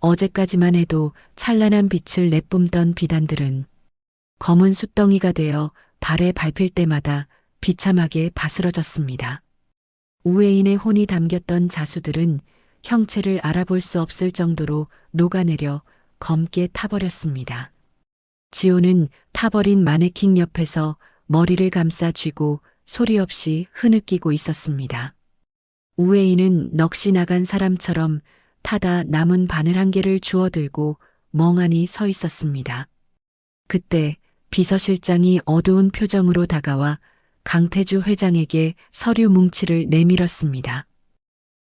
어제까지만 해도 찬란한 빛을 내뿜던 비단들은 검은 숫덩이가 되어 발에 밟힐 때마다 비참하게 바스러졌습니다. 우회인의 혼이 담겼던 자수들은 형체를 알아볼 수 없을 정도로 녹아내려 검게 타버렸습니다. 지호는 타버린 마네킹 옆에서 머리를 감싸 쥐고 소리 없이 흐느끼고 있었습니다. 우회인은 넋이 나간 사람처럼 타다 남은 바늘 한 개를 주워들고 멍하니 서 있었습니다. 그때 비서실장이 어두운 표정으로 다가와 강태주 회장에게 서류 뭉치를 내밀었습니다.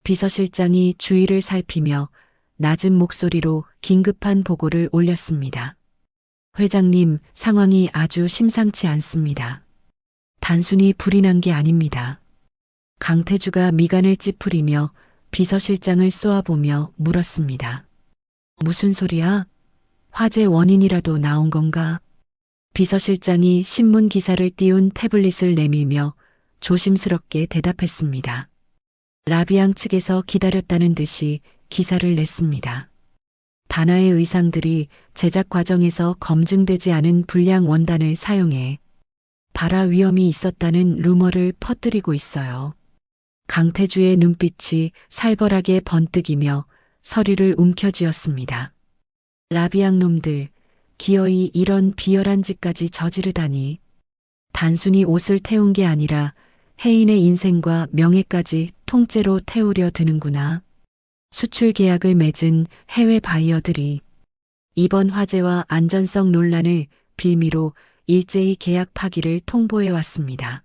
비서실장이 주위를 살피며 낮은 목소리로 긴급한 보고를 올렸습니다. 회장님, 상황이 아주 심상치 않습니다. 단순히 불이 난 게 아닙니다. 강태주가 미간을 찌푸리며 비서실장을 쏘아보며 물었습니다. 무슨 소리야? 화재 원인이라도 나온 건가? 비서실장이 신문 기사를 띄운 태블릿을 내밀며 조심스럽게 대답했습니다. 라비앙 측에서 기다렸다는 듯이 기사를 냈습니다. 다나의 의상들이 제작 과정에서 검증되지 않은 불량 원단을 사용해 발화 위험이 있었다는 루머를 퍼뜨리고 있어요. 강태주의 눈빛이 살벌하게 번뜩이며 서류를 움켜쥐었습니다. 라비앙 놈들, 기어이 이런 비열한 짓까지 저지르다니. 단순히 옷을 태운 게 아니라 혜인의 인생과 명예까지 통째로 태우려 드는구나. 수출 계약을 맺은 해외 바이어들이 이번 화재와 안전성 논란을 빌미로 일제히 계약 파기를 통보해 왔습니다.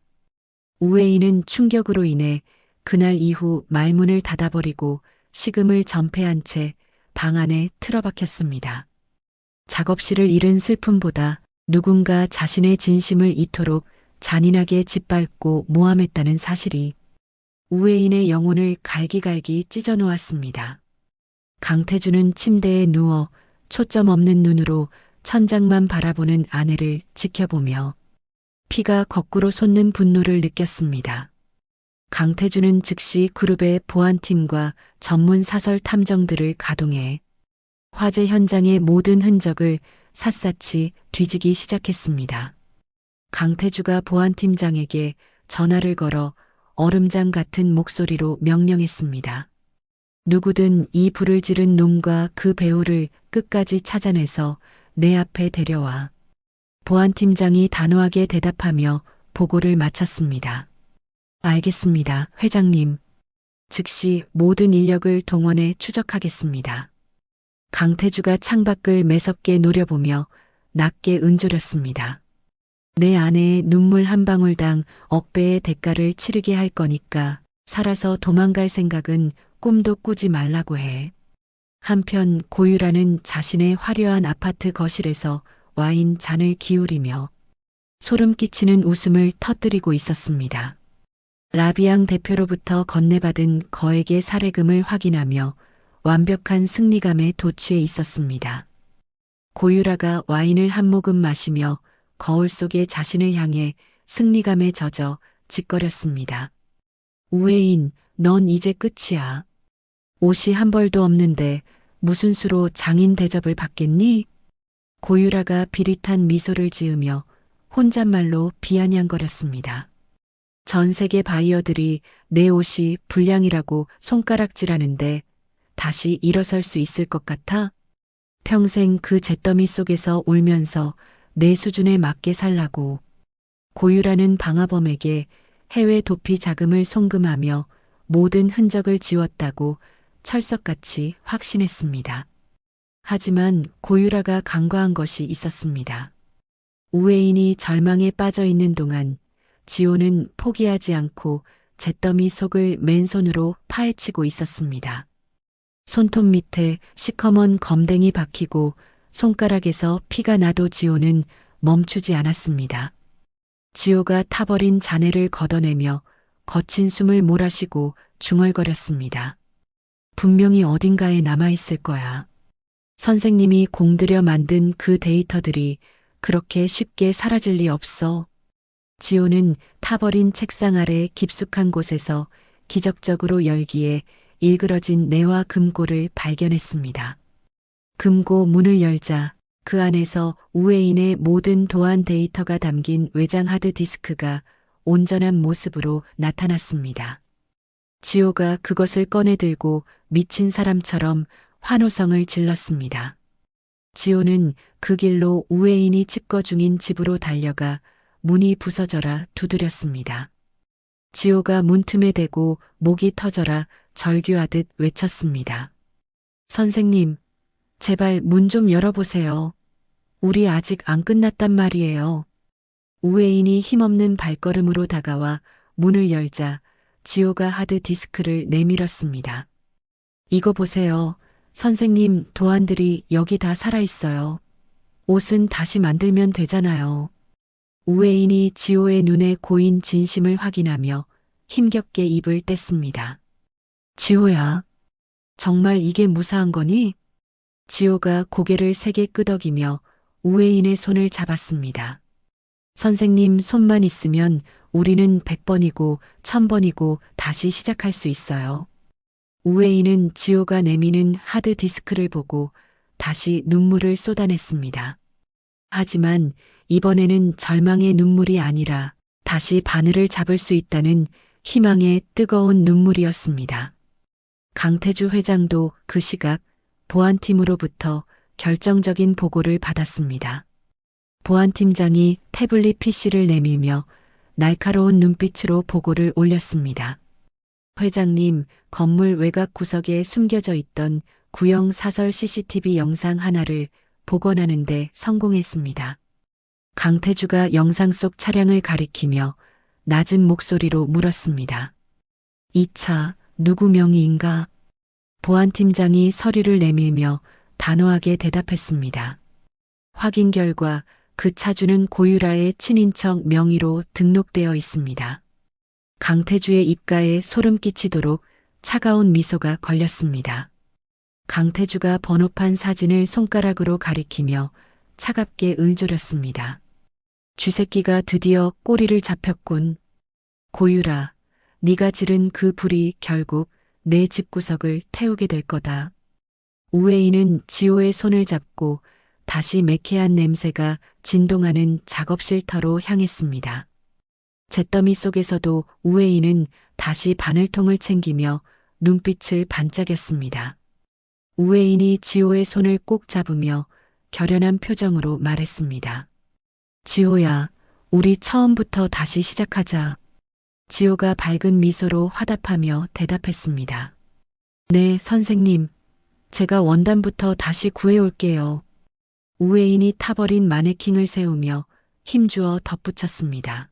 우회인은 충격으로 인해 그날 이후 말문을 닫아버리고 식음을 전폐한 채 방 안에 틀어박혔습니다. 작업실을 잃은 슬픔보다 누군가 자신의 진심을 이토록 잔인하게 짓밟고 모함했다는 사실이 우회인의 영혼을 갈기갈기 찢어놓았습니다. 강태주는 침대에 누워 초점 없는 눈으로 천장만 바라보는 아내를 지켜보며 피가 거꾸로 솟는 분노를 느꼈습니다. 강태주는 즉시 그룹의 보안팀과 전문 사설 탐정들을 가동해 화재 현장의 모든 흔적을 샅샅이 뒤지기 시작했습니다. 강태주가 보안팀장에게 전화를 걸어 얼음장 같은 목소리로 명령했습니다. 누구든 이 불을 지른 놈과 그 배우를 끝까지 찾아내서 내 앞에 데려와. 보안팀장이 단호하게 대답하며 보고를 마쳤습니다. 알겠습니다, 회장님. 즉시 모든 인력을 동원해 추적하겠습니다. 강태주가 창밖을 매섭게 노려보며 낮게 은조렸습니다. 내 아내의 눈물 한 방울당 억배의 대가를 치르게 할 거니까 살아서 도망갈 생각은 꿈도 꾸지 말라고 해. 한편 고유라는 자신의 화려한 아파트 거실에서 와인 잔을 기울이며 소름 끼치는 웃음을 터뜨리고 있었습니다. 라비앙 대표로부터 건네받은 거액의 사례금을 확인하며 완벽한 승리감에 도취해 있었습니다. 고유라가 와인을 한 모금 마시며 거울 속의 자신을 향해 승리감에 젖어 짓거렸습니다. 우회인, 넌 이제 끝이야. 옷이 한 벌도 없는데 무슨 수로 장인 대접을 받겠니? 고유라가 비릿한 미소를 지으며 혼잣말로 비아냥거렸습니다. 전 세계 바이어들이 내 옷이 불량이라고 손가락질하는데 다시 일어설 수 있을 것 같아? 평생 그 잿더미 속에서 울면서 내 수준에 맞게 살라고. 고유라는 방화범에게 해외 도피 자금을 송금하며 모든 흔적을 지웠다고 철석같이 확신했습니다. 하지만 고유라가 간과한 것이 있었습니다. 우회인이 절망에 빠져 있는 동안 지호는 포기하지 않고 잿더미 속을 맨손으로 파헤치고 있었습니다. 손톱 밑에 시커먼 검댕이 박히고 손가락에서 피가 나도 지호는 멈추지 않았습니다. 지호가 타버린 잔해를 걷어내며 거친 숨을 몰아쉬고 중얼거렸습니다. 분명히 어딘가에 남아있을 거야. 선생님이 공들여 만든 그 데이터들이 그렇게 쉽게 사라질 리 없어. 지호는 타버린 책상 아래 깊숙한 곳에서 기적적으로 열기에 일그러진 뇌와 금고를 발견했습니다. 금고 문을 열자 그 안에서 우회인의 모든 도안 데이터가 담긴 외장 하드디스크가 온전한 모습으로 나타났습니다. 지호가 그것을 꺼내 들고 미친 사람처럼 환호성을 질렀습니다. 지호는 그 길로 우회인이 칩거 중인 집으로 달려가 문이 부서져라 두드렸습니다. 지호가 문틈에 대고 목이 터져라 절규하듯 외쳤습니다. 선생님, 제발 문 좀 열어보세요. 우리 아직 안 끝났단 말이에요. 우회인이 힘없는 발걸음으로 다가와 문을 열자 지호가 하드디스크를 내밀었습니다. 이거 보세요. 선생님, 도안들이 여기 다 살아있어요. 옷은 다시 만들면 되잖아요. 우회인이 지호의 눈에 고인 진심을 확인하며 힘겹게 입을 뗐습니다. 지호야, 정말 이게 무사한 거니? 지호가 고개를 세게 끄덕이며 우회인의 손을 잡았습니다. 선생님 손만 있으면 우리는 100번이고 1000번이고 다시 시작할 수 있어요. 우회인은 지호가 내미는 하드디스크를 보고 다시 눈물을 쏟아냈습니다. 하지만 이번에는 절망의 눈물이 아니라 다시 바늘을 잡을 수 있다는 희망의 뜨거운 눈물이었습니다. 강태주 회장도 그 시각 보안팀으로부터 결정적인 보고를 받았습니다. 보안팀장이 태블릿 PC를 내밀며 날카로운 눈빛으로 보고를 올렸습니다. 회장님, 건물 외곽 구석에 숨겨져 있던 구형 사설 CCTV 영상 하나를 복원하는 데 성공했습니다. 강태주가 영상 속 차량을 가리키며 낮은 목소리로 물었습니다. 이 차 누구 명의인가? 보안팀장이 서류를 내밀며 단호하게 대답했습니다. 확인 결과 그 차주는 고유라의 친인척 명의로 등록되어 있습니다. 강태주의 입가에 소름 끼치도록 차가운 미소가 걸렸습니다. 강태주가 번호판 사진을 손가락으로 가리키며 차갑게 을조렸습니다. 쥐새끼가 드디어 꼬리를 잡혔군. 고유라, 네가 지른 그 불이 결국 내 집구석을 태우게 될 거다. 우회인은 지호의 손을 잡고 다시 매캐한 냄새가 진동하는 작업실터로 향했습니다. 잿더미 속에서도 우회인은 다시 바늘통을 챙기며 눈빛을 반짝였습니다. 우회인이 지호의 손을 꼭 잡으며 결연한 표정으로 말했습니다. 지호야, 우리 처음부터 다시 시작하자. 지호가 밝은 미소로 화답하며 대답했습니다. 네, 선생님. 제가 원단부터 다시 구해올게요. 우회인이 타버린 마네킹을 세우며 힘주어 덧붙였습니다.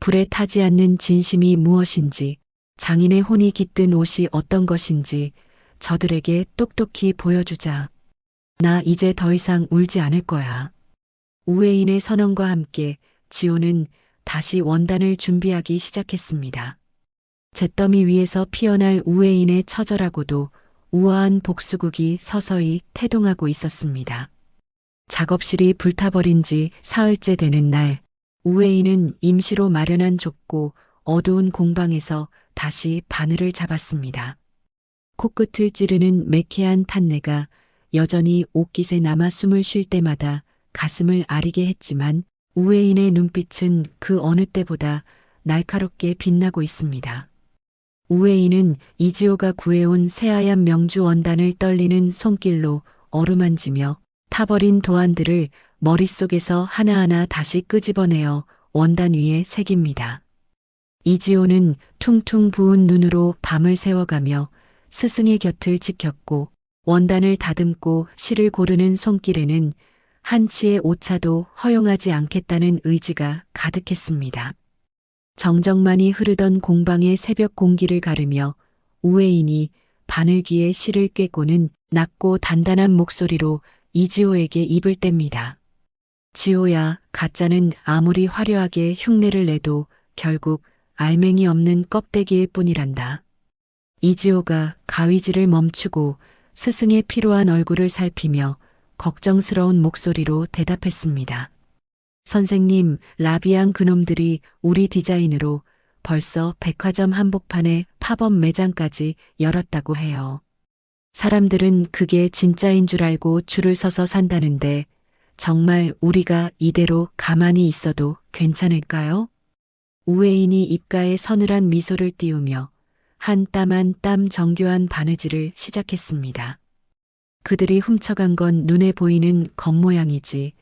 불에 타지 않는 진심이 무엇인지, 장인의 혼이 깃든 옷이 어떤 것인지 저들에게 똑똑히 보여주자. 나 이제 더 이상 울지 않을 거야. 우회인의 선언과 함께 지호는 다시 원단을 준비하기 시작했습니다. 잿더미 위에서 피어날 우회인의 처절하고도 우아한 복수국이 서서히 태동하고 있었습니다. 작업실이 불타버린 지 사흘째 되는 날, 우회인은 임시로 마련한 좁고 어두운 공방에서 다시 바늘을 잡았습니다. 코끝을 찌르는 매캐한 탄내가 여전히 옷깃에 남아 숨을 쉴 때마다 가슴을 아리게 했지만 우회인의 눈빛은 그 어느 때보다 날카롭게 빛나고 있습니다. 우회인은 이지호가 구해온 새하얀 명주 원단을 떨리는 손길로 어루만지며 타버린 도안들을 머릿속에서 하나하나 다시 끄집어내어 원단 위에 새깁니다. 이지호는 퉁퉁 부은 눈으로 밤을 새워가며 스승의 곁을 지켰고 원단을 다듬고 실을 고르는 손길에는 한치의 오차도 허용하지 않겠다는 의지가 가득했습니다. 정적만이 흐르던 공방의 새벽 공기를 가르며 우회인이 바늘귀에 실을 꿰고는 낮고 단단한 목소리로 이지호에게 입을 뗍니다. 지호야, 가짜는 아무리 화려하게 흉내를 내도 결국 알맹이 없는 껍데기일 뿐이란다. 이지호가 가위질을 멈추고 스승의 피로한 얼굴을 살피며 걱정스러운 목소리로 대답했습니다. 선생님, 라비앙 그놈들이 우리 디자인으로 벌써 백화점 한복판에 팝업 매장까지 열었다고 해요. 사람들은 그게 진짜인 줄 알고 줄을 서서 산다는데 정말 우리가 이대로 가만히 있어도 괜찮을까요? 우회인이 입가에 서늘한 미소를 띄우며 한 땀 한 땀 정교한 바느질을 시작했습니다. 그들이 훔쳐간 건 눈에 보이는 겉모양이지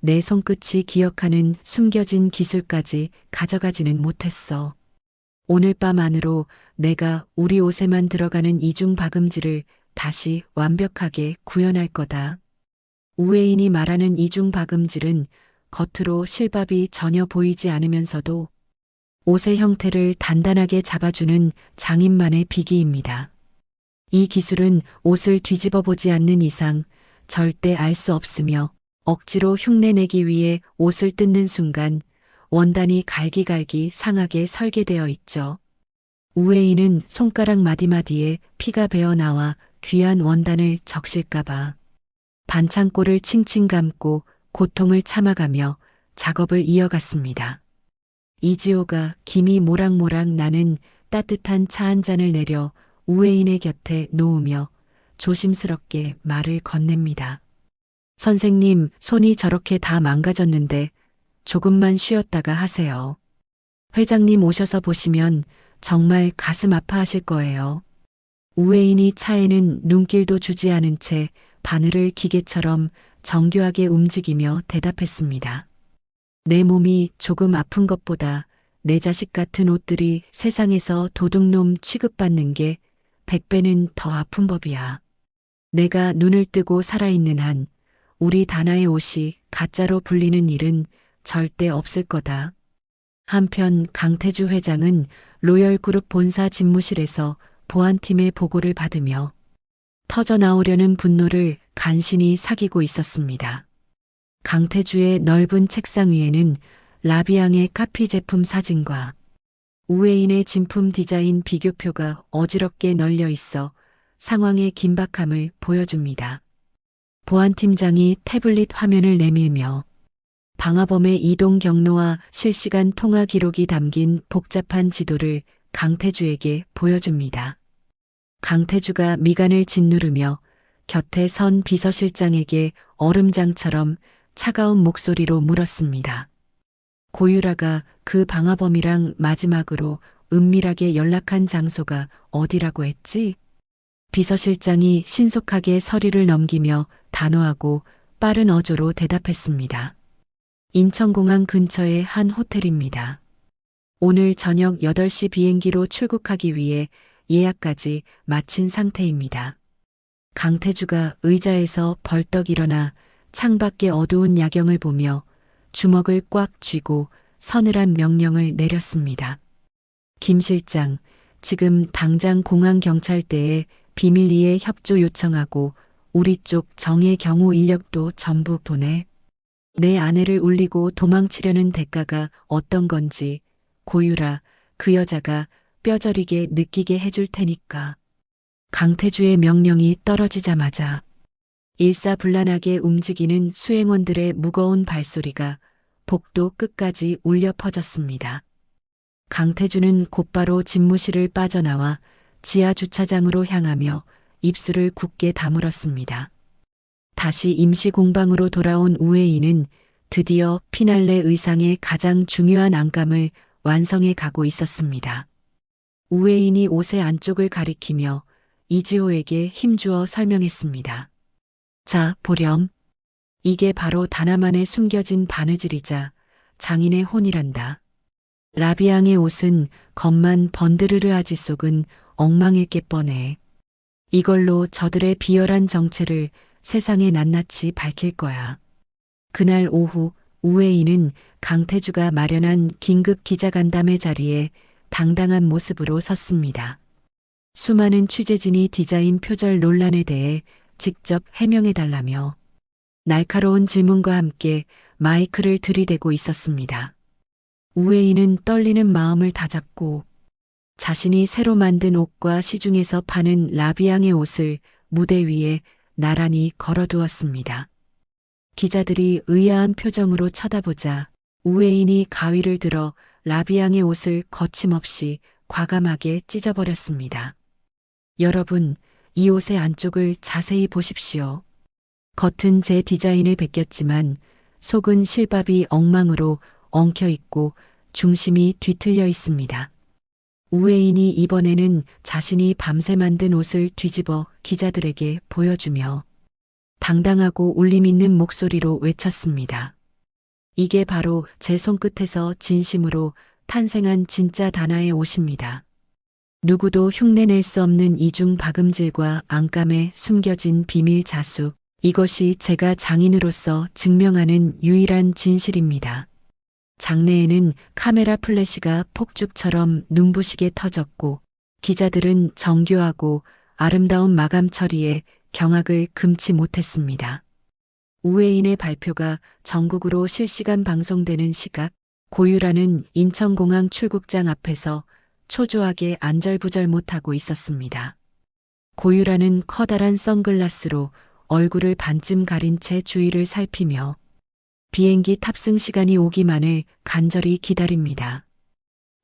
내 손끝이 기억하는 숨겨진 기술까지 가져가지는 못했어. 오늘 밤 안으로 내가 우리 옷에만 들어가는 이중 박음질을 다시 완벽하게 구현할 거다. 우회인이 말하는 이중 박음질은 겉으로 실밥이 전혀 보이지 않으면서도 옷의 형태를 단단하게 잡아주는 장인만의 비기입니다. 이 기술은 옷을 뒤집어 보지 않는 이상 절대 알 수 없으며 억지로 흉내내기 위해 옷을 뜯는 순간 원단이 갈기갈기 상하게 설계되어 있죠. 우회인은 손가락 마디마디에 피가 배어나와 귀한 원단을 적실까봐 반창고를 칭칭 감고 고통을 참아가며 작업을 이어갔습니다. 이지호가 김이 모락모락 나는 따뜻한 차 한 잔을 내려 우회인의 곁에 놓으며 조심스럽게 말을 건넵니다. 선생님, 손이 저렇게 다 망가졌는데 조금만 쉬었다가 하세요. 회장님 오셔서 보시면 정말 가슴 아파하실 거예요. 우회인이 차에는 눈길도 주지 않은 채 바늘을 기계처럼 정교하게 움직이며 대답했습니다. 내 몸이 조금 아픈 것보다 내 자식 같은 옷들이 세상에서 도둑놈 취급받는 게 100배는 더 아픈 법이야. 내가 눈을 뜨고 살아있는 한 우리 다나의 옷이 가짜로 불리는 일은 절대 없을 거다. 한편 강태주 회장은 로열그룹 본사 집무실에서 보안팀의 보고를 받으며 터져나오려는 분노를 간신히 사귀고 있었습니다. 강태주의 넓은 책상 위에는 라비앙의 카피 제품 사진과 우회인의 진품 디자인 비교표가 어지럽게 널려 있어 상황의 긴박함을 보여줍니다. 보안팀장이 태블릿 화면을 내밀며 방화범의 이동 경로와 실시간 통화 기록이 담긴 복잡한 지도를 강태주에게 보여줍니다. 강태주가 미간을 짓누르며 곁에 선 비서실장에게 얼음장처럼 차가운 목소리로 물었습니다. 고유라가 그 방화범이랑 마지막으로 은밀하게 연락한 장소가 어디라고 했지? 비서실장이 신속하게 서류를 넘기며 단호하고 빠른 어조로 대답했습니다. 인천공항 근처의 한 호텔입니다. 오늘 저녁 8시 비행기로 출국하기 위해 예약까지 마친 상태입니다. 강태주가 의자에서 벌떡 일어나 창밖의 어두운 야경을 보며 주먹을 꽉 쥐고 서늘한 명령을 내렸습니다. 김 실장, 지금 당장 공항경찰대에 비밀리에 협조 요청하고 우리 쪽 정예 경호 인력도 전부 보내. 내 아내를 울리고 도망치려는 대가가 어떤 건지 고유라, 그 여자가 뼈저리게 느끼게 해줄 테니까. 강태주의 명령이 떨어지자마자 일사불란하게 움직이는 수행원들의 무거운 발소리가 복도 끝까지 울려 퍼졌습니다. 강태주는 곧바로 집무실을 빠져나와 지하 주차장으로 향하며 입술을 굳게 다물었습니다. 다시 임시 공방으로 돌아온 우회인은 드디어 피날레 의상의 가장 중요한 안감을 완성해 가고 있었습니다. 우회인이 옷의 안쪽을 가리키며 이지호에게 힘주어 설명했습니다. 자, 보렴. 이게 바로 다나만에 숨겨진 바느질이자 장인의 혼이란다. 라비앙의 옷은 겉만 번드르르하지 속은 엉망일 게 뻔해. 이걸로 저들의 비열한 정체를 세상에 낱낱이 밝힐 거야. 그날 오후 우웨이는 강태주가 마련한 긴급 기자간담회 자리에 당당한 모습으로 섰습니다. 수많은 취재진이 디자인 표절 논란에 대해 직접 해명해달라며 날카로운 질문과 함께 마이크를 들이대고 있었습니다. 우웨이는 떨리는 마음을 다잡고 자신이 새로 만든 옷과 시중에서 파는 라비앙의 옷을 무대 위에 나란히 걸어두었습니다. 기자들이 의아한 표정으로 쳐다보자 우웨인이 가위를 들어 라비앙의 옷을 거침없이 과감하게 찢어버렸습니다. 여러분, 이 옷의 안쪽을 자세히 보십시오. 겉은 제 디자인을 베꼈지만 속은 실밥이 엉망으로 엉켜 있고 중심이 뒤틀려 있습니다. 우웨인이 이번에는 자신이 밤새 만든 옷을 뒤집어 기자들에게 보여주며 당당하고 울림 있는 목소리로 외쳤습니다. 이게 바로 제 손끝에서 진심으로 탄생한 진짜 다나의 옷입니다. 누구도 흉내낼 수 없는 이중 박음질과 안감에 숨겨진 비밀 자수, 이것이 제가 장인으로서 증명하는 유일한 진실입니다. 장내에는 카메라 플래시가 폭죽처럼 눈부시게 터졌고 기자들은 정교하고 아름다운 마감 처리에 경악을 금치 못했습니다. 우웨인의 발표가 전국으로 실시간 방송되는 시각, 고유라는 인천공항 출국장 앞에서 초조하게 안절부절 못하고 있었습니다. 고유라는 커다란 선글라스로 얼굴을 반쯤 가린 채 주위를 살피며 비행기 탑승 시간이 오기만을 간절히 기다립니다.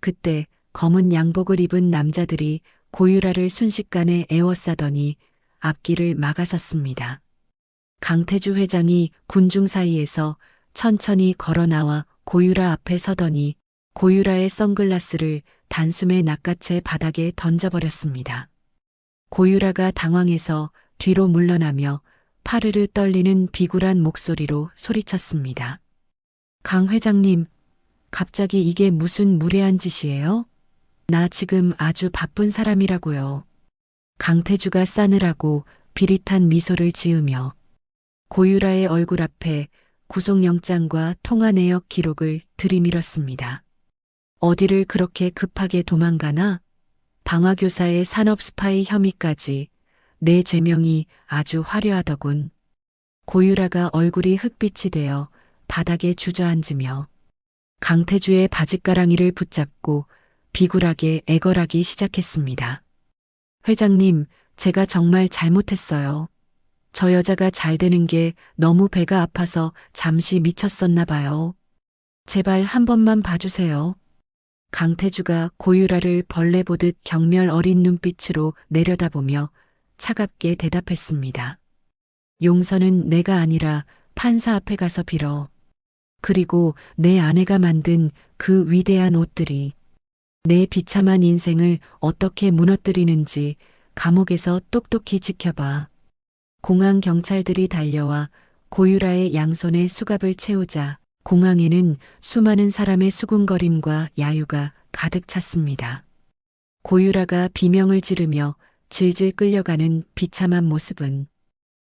그때 검은 양복을 입은 남자들이 고유라를 순식간에 에워싸더니 앞길을 막아섰습니다. 강태주 회장이 군중 사이에서 천천히 걸어 나와 고유라 앞에 서더니 고유라의 선글라스를 단숨에 낚아채 바닥에 던져버렸습니다. 고유라가 당황해서 뒤로 물러나며 파르르 떨리는 비굴한 목소리로 소리쳤습니다. 강 회장님, 갑자기 이게 무슨 무례한 짓이에요? 나 지금 아주 바쁜 사람이라고요. 강태주가 싸늘하고 비릿한 미소를 지으며 고유라의 얼굴 앞에 구속영장과 통화 내역 기록을 들이밀었습니다. 어디를 그렇게 급하게 도망가나? 방화교사의 산업 스파이 혐의까지 내 죄명이 아주 화려하더군. 고유라가 얼굴이 흑빛이 되어 바닥에 주저앉으며 강태주의 바짓가랑이를 붙잡고 비굴하게 애걸하기 시작했습니다. 회장님, 제가 정말 잘못했어요. 저 여자가 잘 되는 게 너무 배가 아파서 잠시 미쳤었나 봐요. 제발 한 번만 봐주세요. 강태주가 고유라를 벌레 보듯 경멸 어린 눈빛으로 내려다보며 차갑게 대답했습니다. 용서는 내가 아니라 판사 앞에 가서 빌어. 그리고 내 아내가 만든 그 위대한 옷들이 내 비참한 인생을 어떻게 무너뜨리는지 감옥에서 똑똑히 지켜봐. 공항 경찰들이 달려와 고유라의 양손에 수갑을 채우자 공항에는 수많은 사람의 수군거림과 야유가 가득 찼습니다. 고유라가 비명을 지르며 질질 끌려가는 비참한 모습은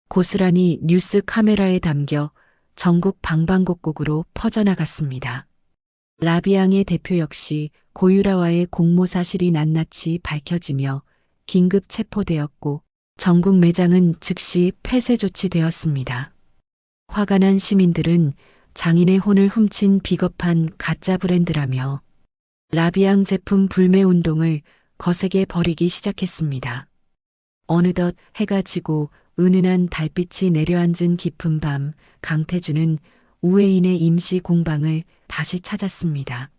고스란히 뉴스 카메라에 담겨 전국 방방곡곡으로 퍼져나갔습니다. 라비앙의 대표 역시 고유라와의 공모 사실이 낱낱이 밝혀지며 긴급 체포되었고 전국 매장은 즉시 폐쇄 조치되었습니다. 화가 난 시민들은 장인의 혼을 훔친 비겁한 가짜 브랜드라며 라비앙 제품 불매 운동을 거세게 벌이기 시작했습니다. 어느덧 해가 지고 은은한 달빛이 내려앉은 깊은 밤, 강태주는 우웨인의 임시 공방을 다시 찾았습니다.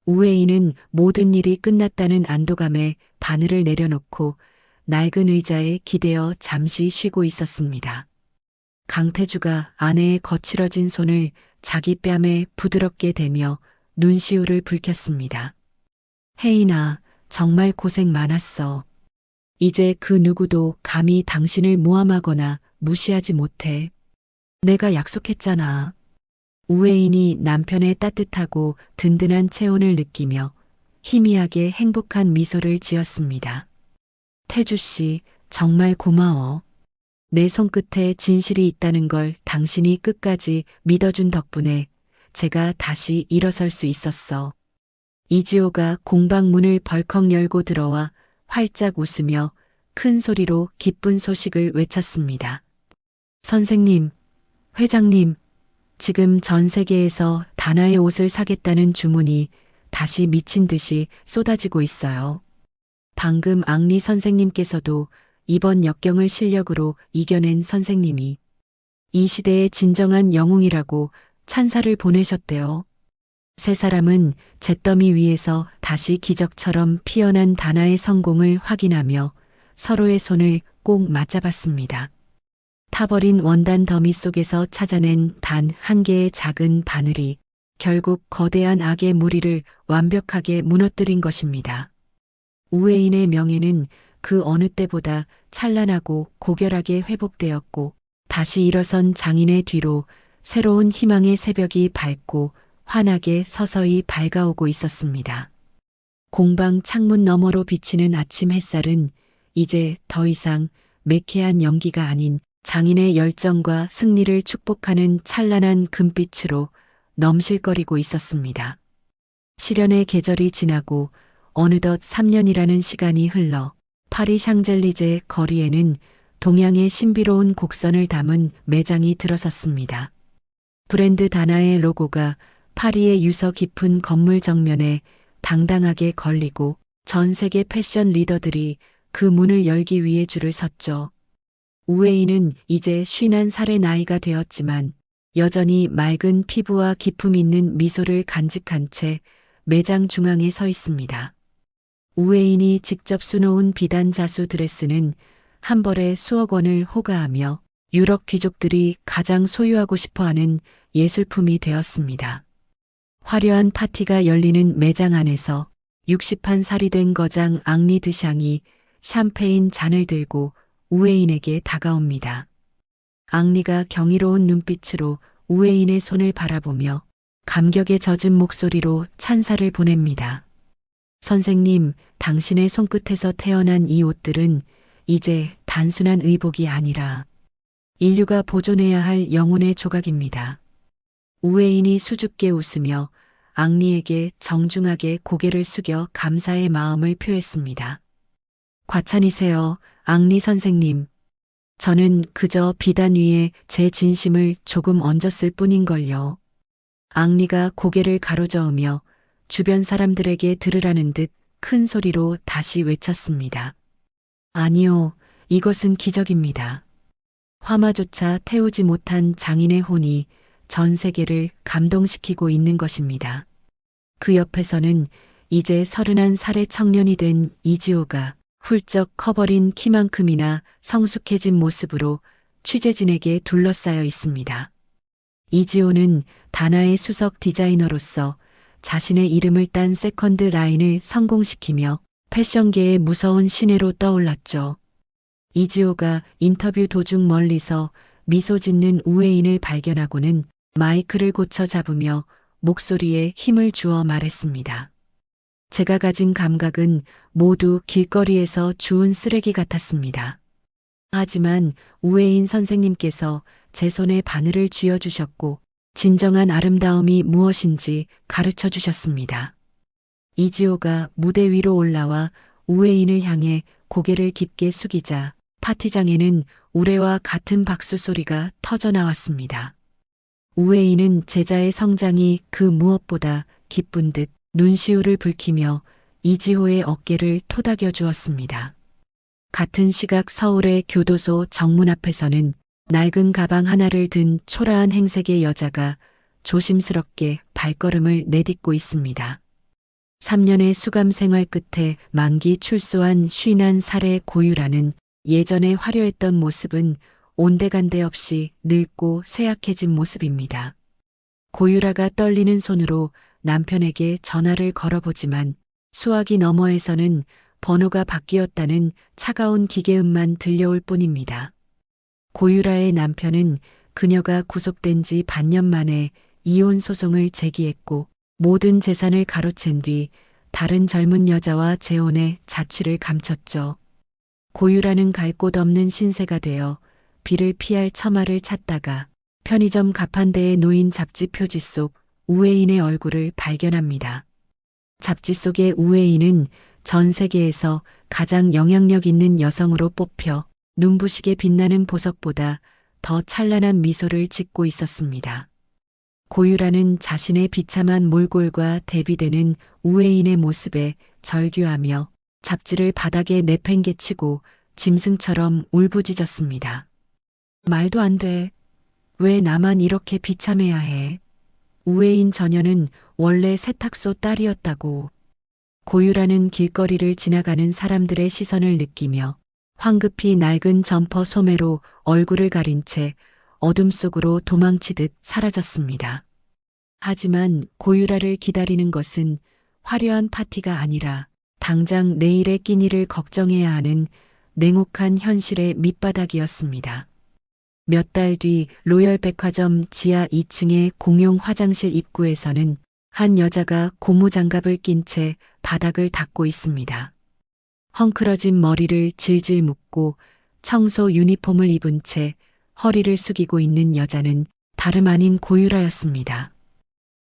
우웨인은 모든 일이 끝났다는 안도감에 바늘을 내려놓고 낡은 의자에 기대어 잠시 쉬고 있었습니다. 강태주가 아내의 거칠어진 손을 자기 뺨에 부드럽게 대며 눈시울을 붉혔습니다. 혜인아, 정말 고생 많았어. 이제 그 누구도 감히 당신을 모함하거나 무시하지 못해. 내가 약속했잖아. 우회인이 남편의 따뜻하고 든든한 체온을 느끼며 희미하게 행복한 미소를 지었습니다. 태주 씨, 정말 고마워. 내 손끝에 진실이 있다는 걸 당신이 끝까지 믿어준 덕분에 제가 다시 일어설 수 있었어. 이지호가 공방문을 벌컥 열고 들어와 활짝 웃으며 큰 소리로 기쁜 소식을 외쳤습니다. 선생님, 회장님, 지금 전 세계에서 다나의 옷을 사겠다는 주문이 다시 미친 듯이 쏟아지고 있어요. 방금 앙리 선생님께서도 이번 역경을 실력으로 이겨낸 선생님이 이 시대의 진정한 영웅이라고 찬사를 보내셨대요. 세 사람은 잿더미 위에서 다시 기적처럼 피어난 다나의 성공을 확인하며 서로의 손을 꼭 맞잡았습니다. 타버린 원단 더미 속에서 찾아낸 단 한 개의 작은 바늘이 결국 거대한 악의 무리를 완벽하게 무너뜨린 것입니다. 우회인의 명예는 그 어느 때보다 찬란하고 고결하게 회복되었고 다시 일어선 장인의 뒤로 새로운 희망의 새벽이 밝고 환하게 서서히 밝아오고 있었습니다. 공방 창문 너머로 비치는 아침 햇살은 이제 더 이상 매캐한 연기가 아닌 장인의 열정과 승리를 축복하는 찬란한 금빛으로 넘실거리고 있었습니다. 시련의 계절이 지나고 어느덧 3년이라는 시간이 흘러 파리 샹젤리제 거리에는 동양의 신비로운 곡선을 담은 매장이 들어섰습니다. 브랜드 다나의 로고가 파리의 유서 깊은 건물 정면에 당당하게 걸리고 전 세계 패션 리더들이 그 문을 열기 위해 줄을 섰죠. 우웨이는 이제 51살의 나이가 되었지만 여전히 맑은 피부와 기품 있는 미소를 간직한 채 매장 중앙에 서 있습니다. 우웨인이 직접 수놓은 비단 자수 드레스는 한 벌에 수억 원을 호가하며 유럽 귀족들이 가장 소유하고 싶어하는 예술품이 되었습니다. 화려한 파티가 열리는 매장 안에서 61살이 된 거장 앙리 드샹이 샴페인 잔을 들고 우웨인에게 다가옵니다. 앙리가 경이로운 눈빛으로 우웨인의 손을 바라보며 감격에 젖은 목소리로 찬사를 보냅니다. 선생님, 당신의 손끝에서 태어난 이 옷들은 이제 단순한 의복이 아니라 인류가 보존해야 할 영혼의 조각입니다. 우웨인이 수줍게 웃으며 앙리에게 정중하게 고개를 숙여 감사의 마음을 표했습니다. 과찬이세요, 앙리 선생님. 저는 그저 비단 위에 제 진심을 조금 얹었을 뿐인걸요. 앙리가 고개를 가로저으며 주변 사람들에게 들으라는 듯 큰 소리로 다시 외쳤습니다. 아니요, 이것은 기적입니다. 화마조차 태우지 못한 장인의 혼이 전 세계를 감동시키고 있는 것입니다. 그 옆에서는 이제 31살의 청년이 된 이지호가 훌쩍 커버린 키만큼이나 성숙해진 모습으로 취재진에게 둘러싸여 있습니다. 이지호는 다나의 수석 디자이너로서 자신의 이름을 딴 세컨드 라인을 성공시키며 패션계의 무서운 신예로 떠올랐죠. 이지호가 인터뷰 도중 멀리서 미소 짓는 우회인을 발견하고는 마이크를 고쳐 잡으며 목소리에 힘을 주어 말했습니다. 제가 가진 감각은 모두 길거리에서 주운 쓰레기 같았습니다. 하지만 우회인 선생님께서 제 손에 바늘을 쥐어주셨고 진정한 아름다움이 무엇인지 가르쳐 주셨습니다. 이지호가 무대 위로 올라와 우회인을 향해 고개를 깊게 숙이자 파티장에는 우레와 같은 박수 소리가 터져 나왔습니다. 우회인은 제자의 성장이 그 무엇보다 기쁜 듯 눈시울을 붉히며 이지호의 어깨를 토닥여 주었습니다. 같은 시각 서울의 교도소 정문 앞에서는 낡은 가방 하나를 든 초라한 행색의 여자가 조심스럽게 발걸음을 내딛고 있습니다. 3년의 수감 생활 끝에 만기 출소한 51살의 고유라는 예전에 화려했던 모습은 온데간데 없이 늙고 쇠약해진 모습입니다. 고유라가 떨리는 손으로 남편에게 전화를 걸어보지만 수화기 너머에서는 번호가 바뀌었다는 차가운 기계음만 들려올 뿐입니다. 고유라의 남편은 그녀가 구속된 지 반년 만에 이혼 소송을 제기했고 모든 재산을 가로챈 뒤 다른 젊은 여자와 재혼해 자취를 감췄죠. 고유라는 갈 곳 없는 신세가 되어 비를 피할 처마를 찾다가 편의점 가판대에 놓인 잡지 표지 속 우회인의 얼굴을 발견합니다. 잡지 속의 우회인은 전 세계에서 가장 영향력 있는 여성으로 뽑혀 눈부시게 빛나는 보석보다 더 찬란한 미소를 짓고 있었습니다. 고유라는 자신의 비참한 몰골과 대비되는 우회인의 모습에 절규하며 잡지를 바닥에 내팽개치고 짐승처럼 울부짖었습니다. 말도 안 돼. 왜 나만 이렇게 비참해야 해? 우회인 저녀는 원래 세탁소 딸이었다고. 고유라는 길거리를 지나가는 사람들의 시선을 느끼며 황급히 낡은 점퍼 소매로 얼굴을 가린 채 어둠 속으로 도망치듯 사라졌습니다. 하지만 고유라를 기다리는 것은 화려한 파티가 아니라 당장 내일의 끼니를 걱정해야 하는 냉혹한 현실의 밑바닥이었습니다. 몇 달 뒤 로열 백화점 지하 2층의 공용 화장실 입구에서는 한 여자가 고무장갑을 낀 채 바닥을 닦고 있습니다. 헝클어진 머리를 질질 묶고 청소 유니폼을 입은 채 허리를 숙이고 있는 여자는 다름 아닌 고유라였습니다.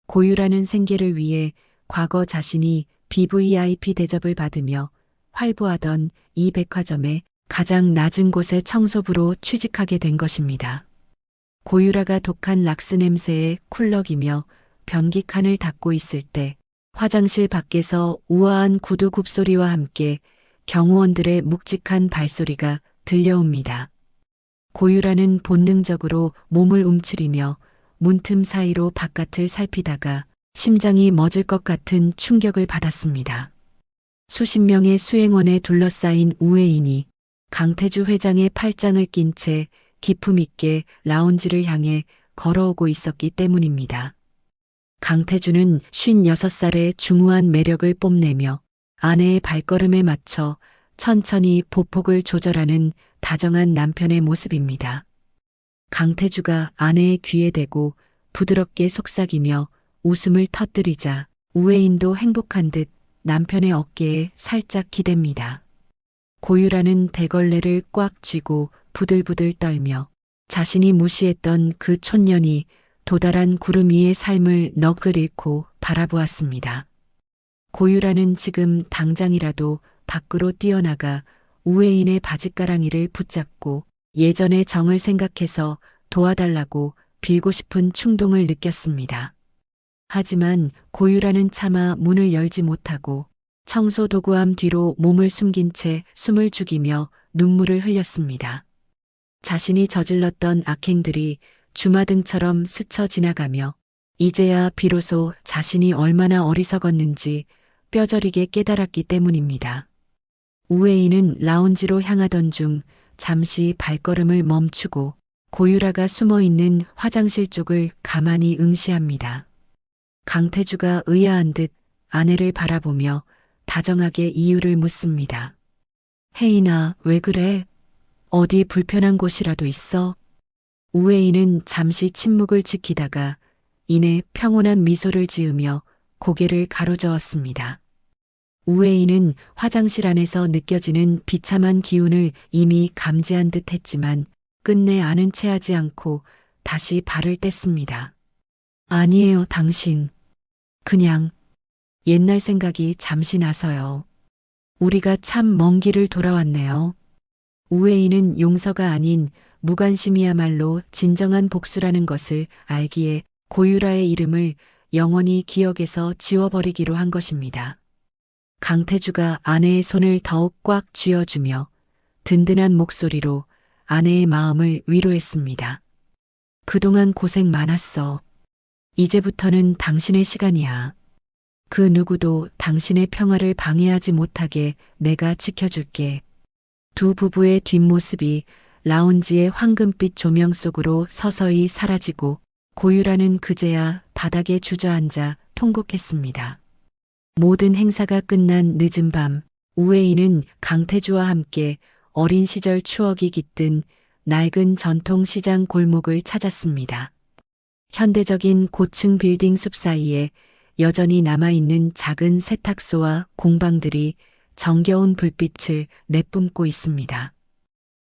고유라는 생계를 위해 과거 자신이 BVIP 대접을 받으며 활보하던 이 백화점의 가장 낮은 곳의 청소부로 취직하게 된 것입니다. 고유라가 독한 락스 냄새에 쿨럭이며 변기칸을 닦고 있을 때 화장실 밖에서 우아한 구두 굽소리와 함께 경호원들의 묵직한 발소리가 들려옵니다. 고유라는 본능적으로 몸을 움츠리며 문틈 사이로 바깥을 살피다가 심장이 멎을 것 같은 충격을 받았습니다. 수십 명의 수행원에 둘러싸인 우회인이 강태주 회장의 팔짱을 낀 채 기품 있게 라운지를 향해 걸어오고 있었기 때문입니다. 강태주는 56살의 중후한 매력을 뽐내며 아내의 발걸음에 맞춰 천천히 보폭을 조절하는 다정한 남편의 모습입니다. 강태주가 아내의 귀에 대고 부드럽게 속삭이며 웃음을 터뜨리자 우회인도 행복한 듯 남편의 어깨에 살짝 기댑니다. 고유라는 대걸레를 꽉 쥐고 부들부들 떨며 자신이 무시했던 그 촌년이 도달한 구름 위의 삶을 넋을 잃고 바라보았습니다. 고유라는 지금 당장이라도 밖으로 뛰어나가 우회인의 바짓가랑이를 붙잡고 예전의 정을 생각해서 도와달라고 빌고 싶은 충동을 느꼈습니다. 하지만 고유라는 차마 문을 열지 못하고 청소 도구함 뒤로 몸을 숨긴 채 숨을 죽이며 눈물을 흘렸습니다. 자신이 저질렀던 악행들이 주마등처럼 스쳐 지나가며 이제야 비로소 자신이 얼마나 어리석었는지 뼈저리게 깨달았기 때문입니다. 우회인은 라운지로 향하던 중 잠시 발걸음을 멈추고 고유라가 숨어있는 화장실 쪽을 가만히 응시합니다. 강태주가 의아한 듯 아내를 바라보며 다정하게 이유를 묻습니다. 혜인아, 왜 그래? 어디 불편한 곳이라도 있어? 우회인은 잠시 침묵을 지키다가 이내 평온한 미소를 지으며 고개를 가로저었습니다. 우회인은 화장실 안에서 느껴지는 비참한 기운을 이미 감지한 듯 했지만 끝내 아는 체 하지 않고 다시 발을 뗐습니다. 아니에요, 당신. 그냥 옛날 생각이 잠시 나서요. 우리가 참 먼 길을 돌아왔네요. 우회인은 용서가 아닌 무관심이야말로 진정한 복수라는 것을 알기에 고유라의 이름을 영원히 기억에서 지워버리기로 한 것입니다. 강태주가 아내의 손을 더욱 꽉 쥐어주며 든든한 목소리로 아내의 마음을 위로했습니다. 그동안 고생 많았어. 이제부터는 당신의 시간이야. 그 누구도 당신의 평화를 방해하지 못하게 내가 지켜줄게. 두 부부의 뒷모습이 라운지의 황금빛 조명 속으로 서서히 사라지고 고유라는 그제야 바닥에 주저앉아 통곡했습니다. 모든 행사가 끝난 늦은 밤, 우회인은 강태주와 함께 어린 시절 추억이 깃든 낡은 전통시장 골목을 찾았습니다. 현대적인 고층 빌딩 숲 사이에 여전히 남아있는 작은 세탁소와 공방들이 정겨운 불빛을 내뿜고 있습니다.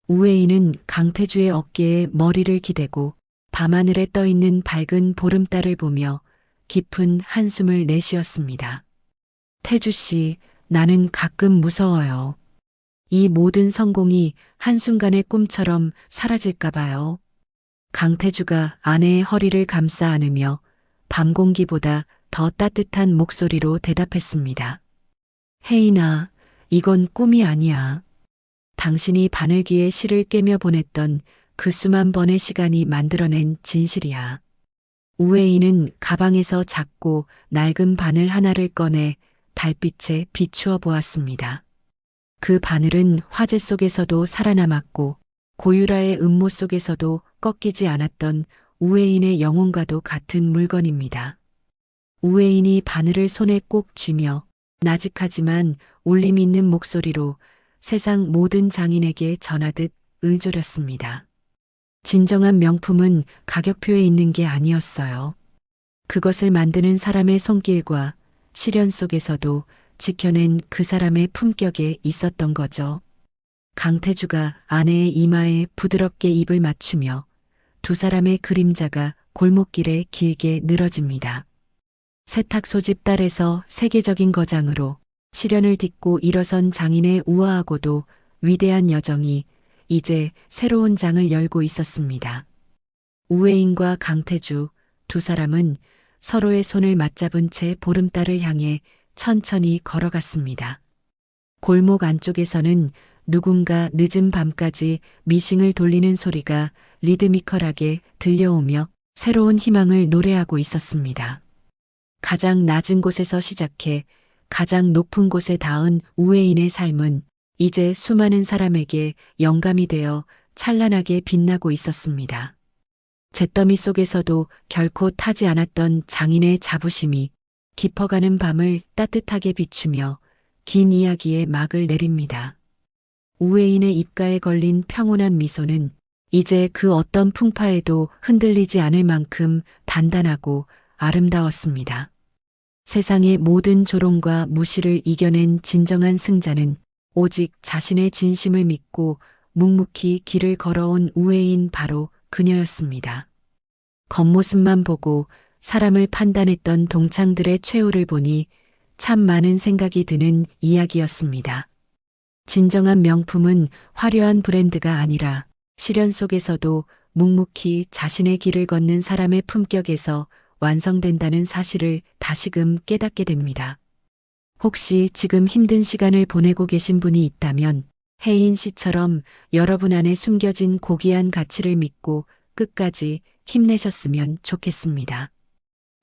우회인은 강태주의 어깨에 머리를 기대고 밤하늘에 떠있는 밝은 보름달을 보며 깊은 한숨을 내쉬었습니다. 태주 씨, 나는 가끔 무서워요. 이 모든 성공이 한순간의 꿈처럼 사라질까 봐요. 강태주가 아내의 허리를 감싸 안으며 밤 공기보다 더 따뜻한 목소리로 대답했습니다. 혜인아, 이건 꿈이 아니야. 당신이 바늘기에 실을 꿰며 보냈던 그 수만 번의 시간이 만들어낸 진실이야. 우회인은 가방에서 작고 낡은 바늘 하나를 꺼내 달빛에 비추어 보았습니다. 그 바늘은 화재 속에서도 살아남았고 고유라의 음모 속에서도 꺾이지 않았던 우회인의 영혼과도 같은 물건입니다. 우회인이 바늘을 손에 꼭 쥐며 나직하지만 울림 있는 목소리로 세상 모든 장인에게 전하듯 을조렸습니다. 진정한 명품은 가격표에 있는 게 아니었어요. 그것을 만드는 사람의 손길과 시련 속에서도 지켜낸 그 사람의 품격에 있었던 거죠. 강태주가 아내의 이마에 부드럽게 입을 맞추며 두 사람의 그림자가 골목길에 길게 늘어집니다. 세탁소 집 딸에서 세계적인 거장으로 시련을 딛고 일어선 장인의 우아하고도 위대한 여정이 이제 새로운 장을 열고 있었습니다. 우회인과 강태주 두 사람은 서로의 손을 맞잡은 채 보름달을 향해 천천히 걸어갔습니다. 골목 안쪽에서는 누군가 늦은 밤까지 미싱을 돌리는 소리가 리드미컬하게 들려오며 새로운 희망을 노래하고 있었습니다. 가장 낮은 곳에서 시작해 가장 높은 곳에 닿은 우회인의 삶은 이제 수많은 사람에게 영감이 되어 찬란하게 빛나고 있었습니다. 잿더미 속에서도 결코 타지 않았던 장인의 자부심이 깊어가는 밤을 따뜻하게 비추며 긴 이야기에 막을 내립니다. 우회인의 입가에 걸린 평온한 미소는 이제 그 어떤 풍파에도 흔들리지 않을 만큼 단단하고 아름다웠습니다. 세상의 모든 조롱과 무시를 이겨낸 진정한 승자는 오직 자신의 진심을 믿고 묵묵히 길을 걸어온 우회인 바로 그녀였습니다. 겉모습만 보고 사람을 판단했던 동창들의 최후를 보니 참 많은 생각이 드는 이야기였습니다. 진정한 명품은 화려한 브랜드가 아니라 시련 속에서도 묵묵히 자신의 길을 걷는 사람의 품격에서 완성된다는 사실을 다시금 깨닫게 됩니다. 혹시 지금 힘든 시간을 보내고 계신 분이 있다면 혜인 씨처럼 여러분 안에 숨겨진 고귀한 가치를 믿고 끝까지 힘내셨으면 좋겠습니다.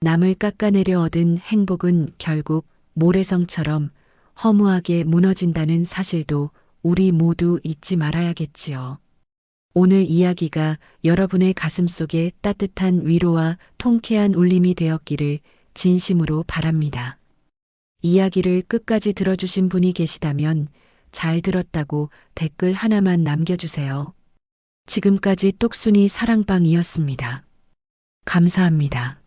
남을 깎아내려 얻은 행복은 결국 모래성처럼 허무하게 무너진다는 사실도 우리 모두 잊지 말아야겠지요. 오늘 이야기가 여러분의 가슴속에 따뜻한 위로와 통쾌한 울림이 되었기를 진심으로 바랍니다. 이야기를 끝까지 들어주신 분이 계시다면 잘 들었다고 댓글 하나만 남겨주세요. 지금까지 똑순이 사랑방이었습니다. 감사합니다.